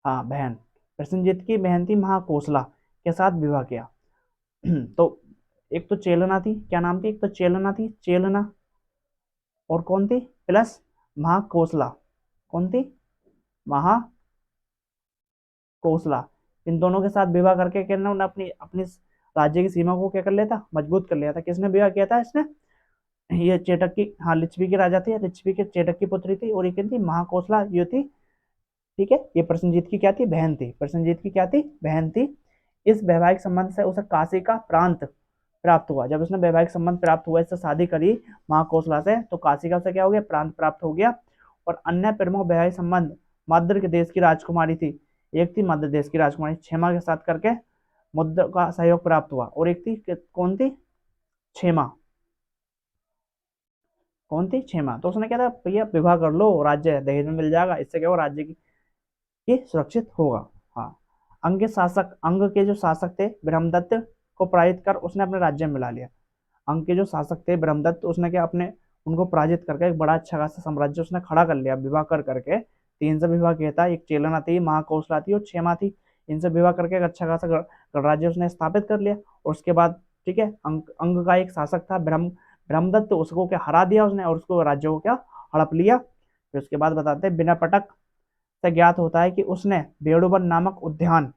हाँ, बहन, प्रसन्नजीत की बहन थी महाकोसला के साथ विवाह किया। तो एक तो चेलना थी, क्या नाम थी, एक तो चेलना थी, चेलना, और कौन थी प्लस महाकोसला। कौन थी, महाकोसला। इन दोनों के साथ विवाह करके क्या उन्होंने अपनी अपनी राज्य की सीमा को क्या कर लिया था, मजबूत कर लिया था। किसने विवाह किया था इसने, ये चेटक की, हाँ, लिच्छवी की राजा थी, लिच्छवी के चेटक की पुत्री थी, और एक थी महाकोसला ये थी। ठीक है, ये प्रसेनजीत की क्या थी, बहन थी। प्रसेनजीत की क्या थी, बहन थी। इस वैवाहिक संबंध से उसे काशी का प्रांत प्राप्त हुआ। जब उसने वैवाहिक संबंध प्राप्त हुआ, इससे शादी करी महाकोसला से, तो काशी का उसे क्या हो गया, प्रांत प्राप्त हो गया। और अन्य प्रमुख वैवाहिक संबंध मद्र के देश की राजकुमारी थी, एक थी मध्य देश की राजकुमारी क्षेमा के साथ करके मुद्र का सहयोग प्राप्त हुआ, और एक थी कौन थी, क्षेमा। कौन थी, क्षेमा। तो उसने क्या था, भैया विवाह कर लो, राज्य दहेज में मिल जाएगा, इससे क्या होगा, राज्य की ये सुरक्षित होगा। हाँ, अंग के जो शासक थे ब्रह्मदत्त को पराजित कर उसने अपने राज्य में मिला लिया। अंग के जो शासक थे ब्रह्मदत्त, उसने क्या अपने उनको पराजित करके एक बड़ा अच्छा खासा साम्राज्य उसने खड़ा कर लिया विवाह कर करके। तीन से विवाह किया था, एक चेलना थी, महाकौशला थी, और क्षेमा थी। इनसे विवाह करके एक अच्छा खासा गणराज्य उसने स्थापित कर लिया। और उसके बाद ठीक है, अंग का एक शासक था ब्रह्मदत्त, उसको क्या हरा दिया उसने, और उसको राज्य को क्या हड़प लिया। फिर उसके बाद बताते हैं, बिना पटक से ज्ञात होता है कि उसने बेड़ुवन नामक उद्यान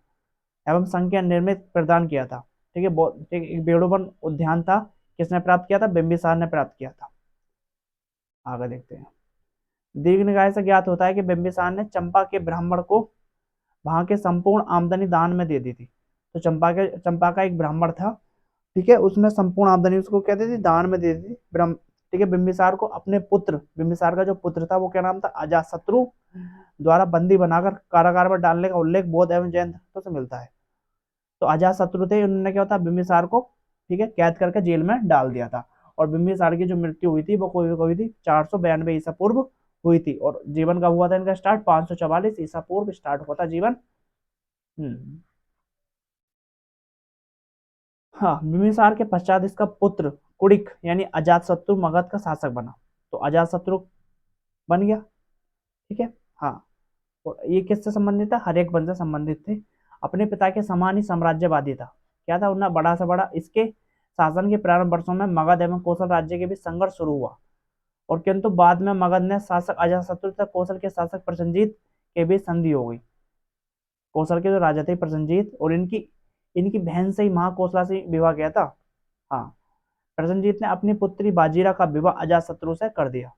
एवं संख्या निर्मित प्रदान किया था। ठीक है, ठीक है, एक बेड़ुवन उद्यान था, किसने प्राप्त किया था, बिंबिसार ने प्राप्त किया था। आगे देखते हैं। दीर्घ निकाय से ज्ञात होता है कि बिंबिसार ने चंपा के ब्राह्मण को वहां के संपूर्ण आमदनी दान में दे दी थी। तो चंपा का एक ब्राह्मण था, ठीक है, उसने संपूर्ण आमदनी उसको कहते थे दान में दे दी थी ब्रह्म। ठीक है, बिंबिसार को अपने पुत्र, बिंबिसार का जो पुत्र था वो क्या नाम था, अजातशत्रु द्वारा बंदी बनाकर कारागार में डालने का उल्लेख बौद्ध एवं जैन धर्मों से मिलता है। तो अजातशत्रु थे, उन्होंने क्या होता, बिंबिसार को ठीक है कैद करके जेल में डाल दिया था। और बिंबिसार की जो मृत्यु हुई थी वो कोई हुई थी 492 ईसा पूर्व हुई थी। और जीवन कब हुआ था इनका स्टार्ट, 544 ईसा पूर्व स्टार्ट हुआ था जीवन। हम्म। हाँ, बिंबिसार के पश्चात इसका पुत्र कुड़िक यानी अजातशत्रु मगध का शासक बना। तो अजातशत्रु बन गया। ठीक है। हाँ, और ये किससे संबंधित था, हर एक वंश से संबंधित थे। अपने पिता के समान ही साम्राज्यवादी था। क्या था, उन्हें बड़ा से बड़ा, इसके शासन के प्रारंभ वर्षों में मगध एवं कौशल राज्य के बीच संघर्ष शुरू हुआ। और किंतु बाद में मगध ने शासक अजातशत्रु तथा कौशल के शासक प्रसेनजीत के बीच संधि हो गई। कौशल के जो राजा थे प्रसेनजीत, और इनकी इनकी बहन से ही महाकौशला से विवाह किया था। हाँ, प्रसेनजीत ने अपनी पुत्री बाजीरा का विवाह अजातशत्रु से कर दिया।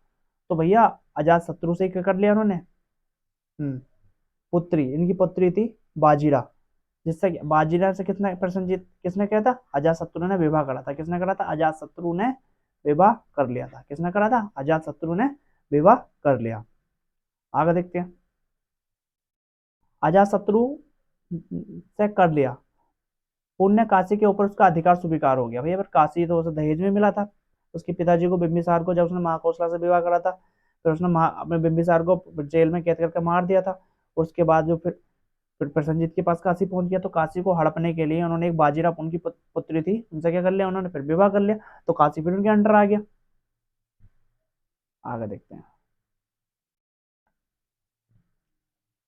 तो भैया अजातशत्रु से क्या कर लिया उन्होंने, हम्म, पुत्री, इनकी पुत्री थी बाजीरा, जिससे बाजीरा से किसने, प्रसेनजीत किसने किया था, अजातशत्रु ने विवाह करा था। किसने करा था, अजातशत्रु ने विवाह कर लिया था। किसने करा था, अजातशत्रु ने विवाह कर लिया। आगे देखते हैं। अजातशत्रु से कर लिया, पुण्य काशी के ऊपर उसका अधिकार स्वीकार हो गया। भैया पर काशी तो उसे दहेज में मिला था उसके पिताजी को, बिंबिसार को, जब उसने महाकौशला से विवाह करा था। फिर उसने अपने बिंबिसार को जेल में कैद करके मार दिया था। और उसके बाद जो फिर प्रसेनजीत के पास काशी पहुंच गया। तो काशी को हड़पने के लिए उन्होंने एक बाजीराव उनकी पुत्री थी, उनसे क्या कर लिया उन्होंने, फिर विवाह कर लिया। तो काशी फिर उनके अंडर आ गया। आगे देखते हैं।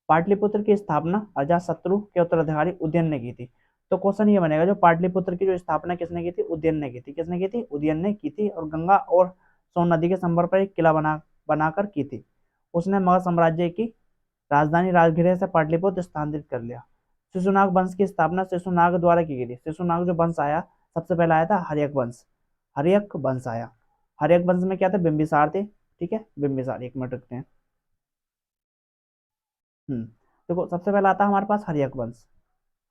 पाटलिपुत्र की स्थापना अजातशत्रु के उत्तराधिकारी उदयन ने की थी। तो क्वेश्चन ये बनेगा, जो पाटलिपुत्र की जो स्थापना किसने की थी? उदयन ने की थी। किसने की थी? उदयन ने की थी, और गंगा और सोन नदी के संपर्क पर एक किला बनाकर की थी। उसने मगध साम्राज्य की राजधानी राजगृह से पाटलिपुत्र स्थानांतरित कर लिया। शिशुनाग वंश की स्थापना शिशुनाग द्वारा की गई थी। शिशुनाग जो वंश आया, सबसे पहला आया था हर्यक वंश। हर्यक वंश आया। हर्यक वंश में क्या थे? बिंबिसार थे। ठीक है, बिंबिसार, एक मिनट रखते हैं। देखो, सबसे पहला आता है हमारे पास हर्यक वंश।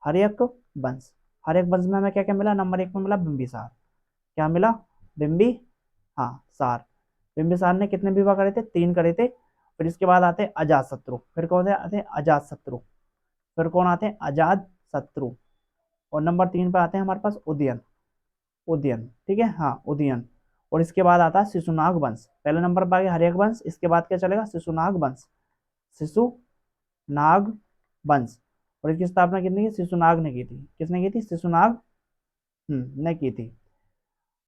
हर्यक वंश। हर्यक वंश में हमें क्या क्या मिला? नंबर 1 में मिला बिंबिसार। क्या मिला? बिंबी, हाँ, सार। बिंबिसार ने कितने विवाह करे थे? 3 करे थे। फिर इसके बाद आते हैं अजातशत्रु। फिर कौन आते हैं? अजातशत्रु। फिर कौन आते हैं? अजातशत्रु। और नंबर 3 पे आते हैं हमारे पास उदयन। उदयन, ठीक है, हाँ, उदयन। और इसके बाद आता है शिशुनाग वंश। पहले नंबर पर आ गया हर्यक वंश, इसके बाद क्या चलेगा? शिशुनाग वंश। शिशुनाग वंश। और इसकी स्थापना किसने की? शिशुनाग ने की थी। किसने की थी? शिशुनाग ने की थी।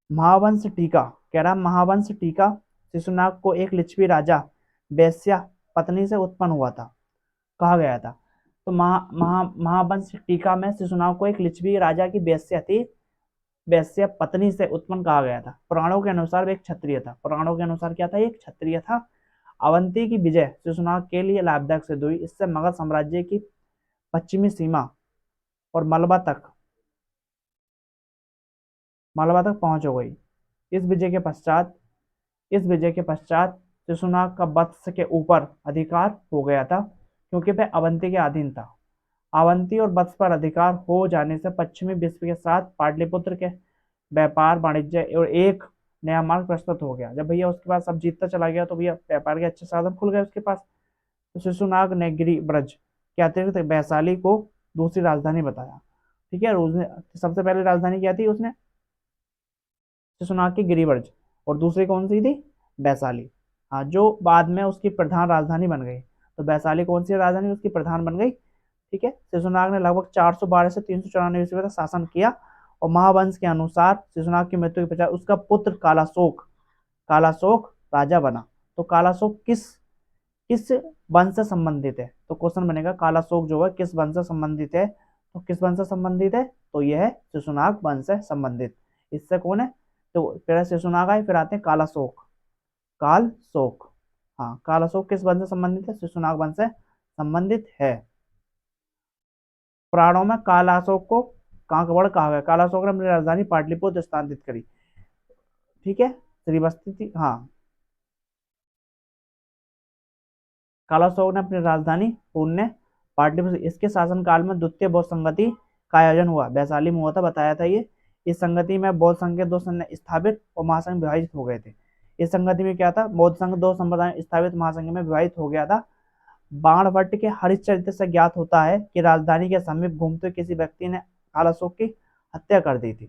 महावंश टीका, कह रहा महावंश टीका शिशुनाग को एक लिच्छवी राजा वेश्या पत्नी से उत्पन्न हुआ था, कहा गया था। तो महावंश टीका में शिशुनाग को एक लिच्छवी राजा की वेश्या थी, वैश्य पत्नी से उत्पन्न कहा गया था। पुराणों के अनुसार वे एक क्षत्रिय था। पुराणों के अनुसार क्या था? एक क्षत्रिय था। अवंती की विजय शिशुनाग के लिए लाभदायक सिद्ध हुई। इससे मगध साम्राज्य की पश्चिमी सीमा और मलबा तक पहुंच हो गई। इस विजय के पश्चात इस विजय के पश्चात शिशुनाग का वत्स के ऊपर अधिकार हो गया था, क्योंकि वह अवंती के अधीन था। अवंती और वत्स पर अधिकार हो जाने से पश्चिमी विश्व के साथ पाटलिपुत्र के व्यापार वाणिज्य और एक नया मार्ग प्रस्तुत हो गया। जब भैया उसके पास सब जीतता चला गया, तो भैया व्यापार के अच्छे साधन खुल गए उसके पास। तो शिशुनाग ने गिरिब्रज के अतिरिक्त वैशाली को दूसरी राजधानी बताया। ठीक है, और उसने सबसे पहले राजधानी क्या थी? उसने शिशुनाग की गिरिब्रज, और दूसरी कौन सी थी? वैशाली। हाँ, जो बाद में उसकी प्रधान राजधानी बन गई। तो वैशाली कौन सी राजधानी उसकी प्रधान बन गई। ठीक है, शिशुनाग ने लगभग 412 से 394 ईस्वी तक शासन किया। और महावंश के अनुसार शिशुनाग की मृत्यु के पश्चात उसका पुत्र कालाशोक कालाशोक राजा बना। तो कालाशोक किस किस वंश से संबंधित है? तो क्वेश्चन बनेगा, कालाशोक जो है किस वंश से संबंधित है? तो किस वंश से संबंधित है? तो यह है शिशुनाग वंश से संबंधित। इससे कौन है? तो पहले शिशुनाग आए, फिर आते हैं कालाशोक। कालशोक, हाँ, कालाशोक किस वंश से संबंधित है? शिशुनाग वंश से संबंधित है। पुराणों में कालाशोक को कांकवड़ कहा गया। कालाशोक ने अपनी राजधानी पाटलिपुत्र स्थानांतरित करी। ठीक है, श्रीवस्ती थी, हाँ। कालाशोक ने अपनी राजधानी पुण्य पाटलिपुत्र, इसके शासनकाल में द्वितीय बौद्ध संगति का आयोजन हुआ, वैशाली में हुआ था, बताया था ये। इस संगति में बौद्ध संघ के 2 सैन्य स्थापित और महासंघ विभाजित हो गए थे। इस संगति में क्या था? बौद्ध संघ 2 संप्रदाय स्थापित महासंघ में विभाजित हो गया था। बाणभट्ट के हरिश्चरित्र से ज्ञात होता है कि राजधानी के समीप घूमते हुए किसी व्यक्ति ने कालाशोक की हत्या कर दी थी।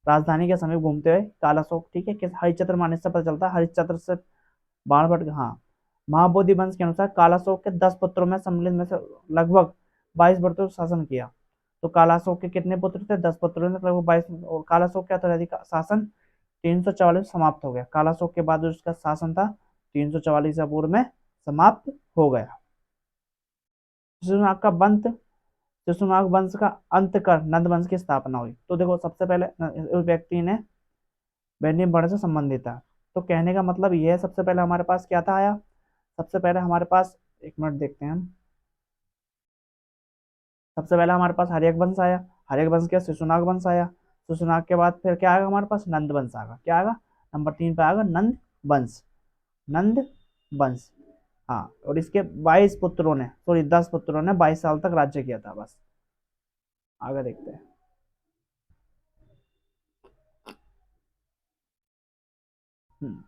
राजधानी के समीप घूमते हुए कालाशोक, ठीक है, किस हरिश्चंद्र माने से पता चलता है? हरिश्चंद्र से बाणभट्ट, हाँ। महाबोधि वंश के अनुसार कालाशोक के 10 पुत्रों में सम्मिलित में से लगभग 22 वर्षों शासन किया। तो कालाशोक के कितने पुत्र थे? 10 पुत्रों ने लगभग 22। और कालाशोक का उत्तराधिक शासन 344 समाप्त हो गया। कालाशोक के बाद जो उसका शासन था 344 पूर्व में समाप्त हो गया। शिशुनाग का वंश शिशुनाग वंश का अंत कर नंद वंश की स्थापना हुई। तो देखो, सबसे पहले उस व्यक्ति ने वैन्य वर्ण से संबंधित था। तो कहने का मतलब यह है, सबसे पहले हमारे पास क्या था आया? सबसे पहले हमारे पास, एक मिनट देखते हैं हम। सबसे पहले हमारे पास हर्यक वंश आया। हर्यक वंश के शिशुनाग वंश आया। शिशुनाग के बाद फिर क्या आएगा हमारे पास? नंद वंश आएगा। क्या आएगा? नंबर 3 पे आएगा नंद वंश। नंद वंश, हाँ। और इसके 22 पुत्रों ने, सॉरी 10 पुत्रों ने 22 साल तक राज्य किया था, बस। आगे देखते हैं। हम्म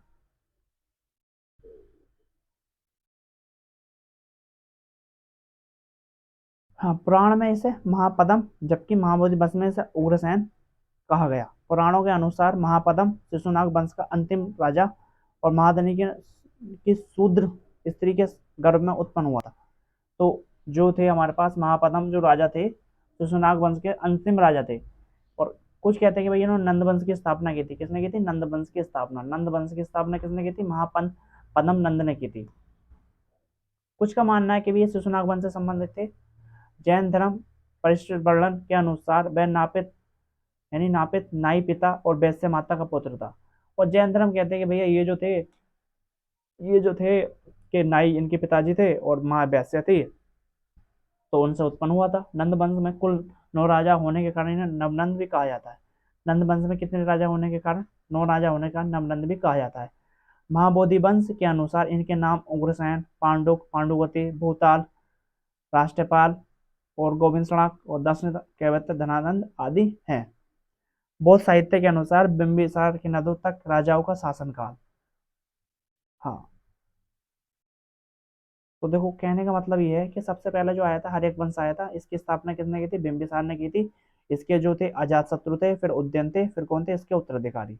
हाँ, पुराण में इसे महापद्म, जबकि महाबोधि वंश में इसे उग्रसेन कहा गया। पुराणों के अनुसार महापद्म शिशुनाग वंश का अंतिम राजा और महाधनी की शूद्र स्त्री के गर्भ में उत्पन्न हुआ था। तो जो थे हमारे पास महापद्म, जो राजा थे, शिशुनाग वंश के अंतिम राजा थे। और कुछ कहते हैं कि भाई इन्होंने नंद वंश की स्थापना की थी। किसने की थी? नंद वंश की स्थापना। नंद वंश की स्थापना किसने की थी? महापद्म नंद ने की थी। कुछ का मानना है कि भी ये शिशुनाग वंश से संबंधित थे। जैन धर्म परिशिष्ट वर्णन के अनुसार वह नापित यानी नापित नाई पिता और वैश्य माता का पुत्र था। और जैन धर्म कहते हैं कि भैया ये जो थे कि नाई इनके पिताजी थे और माँ वैश्य थी, तो उनसे उत्पन्न हुआ था। नंद वंश में कुल 9 राजा होने के कारण इन्हें नवनंद भी कहा जाता है। नंद वंश में कितने राजा होने के कारण, 9 राजा होने के कारण नवनंद भी कहा जाता है। महाबोधि वंश के अनुसार इनके नाम उग्रसेन, पांडुक, पांडुवती, भूताल, राष्ट्रपाल और गोविंद सड़ाक और दशरथ, कैवत्य, धनानंद आदि हैं। बौद्ध साहित्य के अनुसार बिंबिसार के नदों तक राजाओं का शासनकाल। हाँ, तो देखो कहने का मतलब ये है कि सबसे पहले जो आया था हर्यक वंश आया था, इसकी स्थापना किसने की थी, बिंबिसार ने की थी। इसके जो थे अजातशत्रु थे, फिर उदयन थे, फिर कौन थे इसके उत्तराधिकारी।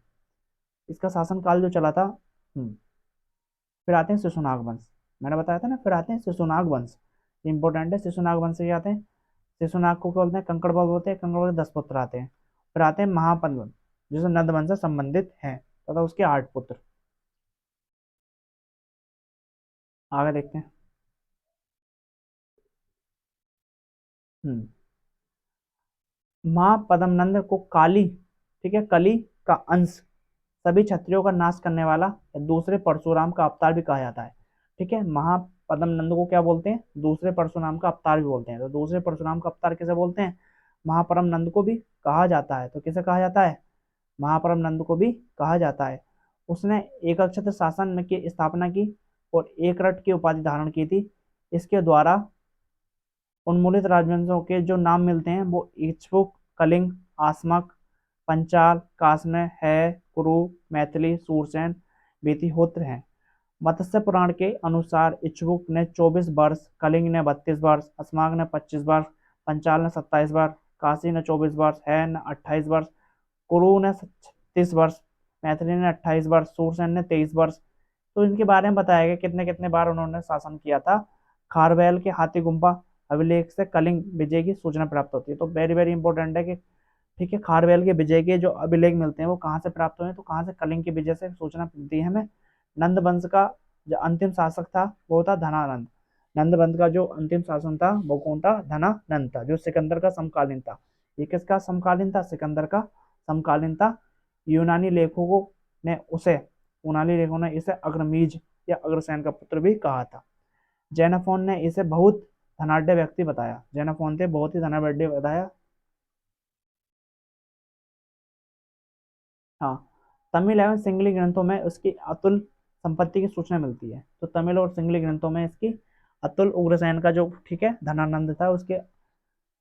इसका शासनकाल जो चला था। फिर आते हैं शिशुनाग वंश। मैंने बताया था ना, फिर आते हैं शिशुनाग वंश। इंपॉर्टेंट है, शिशुनाग वंश से आते हैं। शिशुनाग को क्या बोलते हैं, कंकड़ बल बोलते हैं, कंकड़ बल के 10 पुत्र आते हैं। फिर आते हैं महापद वंश, जो नंद वंश से संबंधित है तथा उसके 8 पुत्र। आगे देखते हैं। हम्म माँ पद्मनंद को काली, ठीक है, कली का अंश, सभी क्षत्रियों का नाश करने वाला या दूसरे परशुराम का अवतार भी कहा जाता है। ठीक है, महापद्मनंद को क्या बोलते हैं, दूसरे परशुराम का अवतार भी बोलते हैं। तो दूसरे परशुराम का अवतार किसे बोलते हैं, महापरम नंद को भी कहा जाता है। तो किसे कहा जाता है, महापरम नंद को भी कहा जाता है। उसने एक अक्षत्र शासन की स्थापना की और एक रट की उपाधि धारण की थी। इसके द्वारा उन्मूलित राजवंशों के जो नाम मिलते हैं वो इक्ष्वाकु, कलिंग, आसमक, पंचाल, कासने, है, कुरु, मैथिली, सूरसेन, बेतिहोत्र हैं। मत्स्य पुराण के अनुसार इक्ष्वाकु ने 24 वर्ष, कलिंग ने 32 वर्ष, अस्माक ने 25 वर्ष, पंचाल ने 27 वर्ष, काशी ने 24 वर्ष, है ने 28 वर्ष, कुरु ने 36 वर्ष, मैथिली ने 28 वर्ष, सूरसेन ने 23 वर्ष। तो इनके बारे में बताया गया कितने कितने बार उन्होंने शासन किया था। खारवेल के हाथी गुम्फा अभिलेख से कलिंग विजय की सूचना प्राप्त होती है। तो वेरी वेरी इंपॉर्टेंट है कि ठीक है, खारवेल के विजय के जो अभिलेख मिलते हैं वो कहाँ से प्राप्त हुए हैं, तो कहाँ से, कलिंग की विजय से सूचना मिलती है हमें। नंद वंश का जो अंतिम शासक था वो था धनानंद। नंद वंश का जो अंतिम शासन था वो कौन था, धनानंद था, जो सिकंदर का समकालीन था। ये किसका समकालीन था, सिकंदर का समकालीन था। यूनानी लेखकों ने उसे यूनानी लेखकों ने इसे अग्रमीज या अग्रसेन का पुत्र भी कहा था। जेनफोन ने इसे बहुत धनाढ़ व्यक्ति बताया। जेनफोन थे बहुत ही धनाढ़ बताया। हाँ, तमिल एवं सिंगली ग्रंथों में उसकी अतुल संपत्ति की सूचना मिलती है। तो तमिल और सिंगली ग्रंथों में इसकी अतुल उग्रसेन का जो, ठीक है, धनानंद था, उसके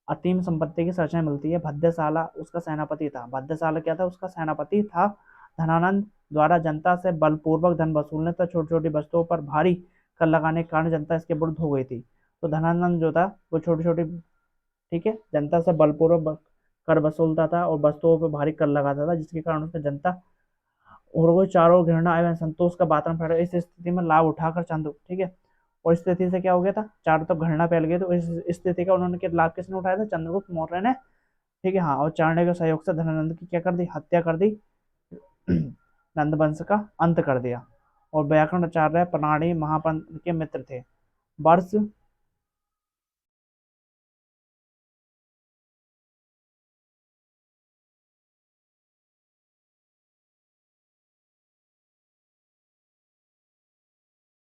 असीम संपत्ति की सूचना मिलती है। भद्रशाला उसका सेनापति था। भद्रशाला क्या था, उसका सेनापति था। धनानंद द्वारा जनता से बलपूर्वक धन वसूलने तथा छोटी छोटी वस्तुओं पर भारी कर लगाने के कारण जनता इसके विरुद्ध हो गई थी। तो धनानंद जो था वो छोटी छोटी, ठीक है, जनता से बलपूर्वक कर वसूलता था और वस्तुओं पर भारी कर लगाता था, जिसके कारण उसने जनता और वो चारों घृणा एवं संतोष का वातावरण फैला। इस स्थिति में लाभ उठाकर चंद्र, ठीक है, और इस स्थिति से क्या हो गया था, चारों तरफ घृणा फैल गई। तो इस स्थिति का उन्होंने क्या लाभ किसने उठाया था, चंद्रगुप्त मौर्य ने। ठीक है, हाँ, और चाणक्य के सहयोग से धनानंद की क्या कर दी, हत्या कर दी। नंद वंश का अंत कर दिया। और व्याकरण आचार्य प्रणाली महापंत के मित्र थे। वर्ष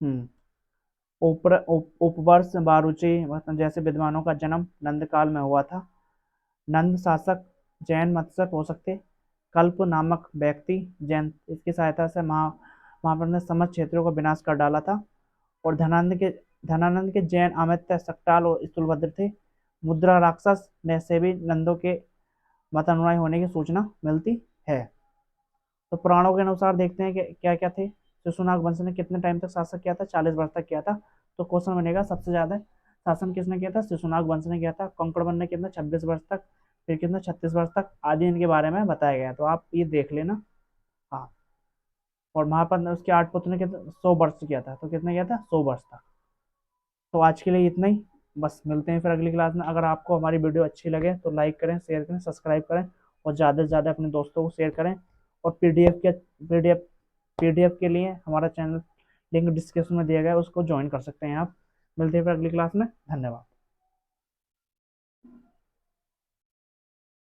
हम्म उपवर्ष बारुचि मतलब जैसे विद्वानों का जन्म नंद काल में हुआ था। नंद शासक जैन मत से हो सकते। कल्प नामक व्यक्ति जैन, इसकी सहायता से महाभारत ने समस्त क्षेत्रों का विनाश कर डाला था। और धनानंद के जैन अमित्य, सक्टाल और स्थूलभद्र थे। मुद्रा राक्षस ने से भी नंदों के मत अनुयायी होने की सूचना मिलती है। तो पुराणों के अनुसार देखते हैं कि क्या क्या थे। शिशुनाग वंश ने कितने टाइम तक शासन किया था, 40 वर्ष तक किया था। तो क्वेश्चन बनेगा सबसे ज्यादा शासन किसने किया था, शिशुनाग वंश ने किया था। कंकड़वन ने कितना, 26 वर्ष तक। फिर कितना, 36 वर्ष तक आदि इनके बारे में बताया गया है। तो आप ये देख लेना। हाँ, और महापद ने उसके 8 पुत्र ने कितना, 100 वर्ष किया था। तो कितना किया था, 100 वर्ष तक। तो आज के लिए इतना ही। बस मिलते हैं फिर अगली क्लास में। अगर आपको हमारी वीडियो अच्छी लगे तो लाइक करें, शेयर करें, सब्सक्राइब करें और ज़्यादा से ज़्यादा अपने दोस्तों को शेयर करें। और पीडीएफ के लिए हमारा चैनल लिंक डिस्क्रिप्शन में दिया गया है, उसको ज्वाइन कर सकते हैं आप। मिलते हैं फिर अगली क्लास में। धन्यवाद।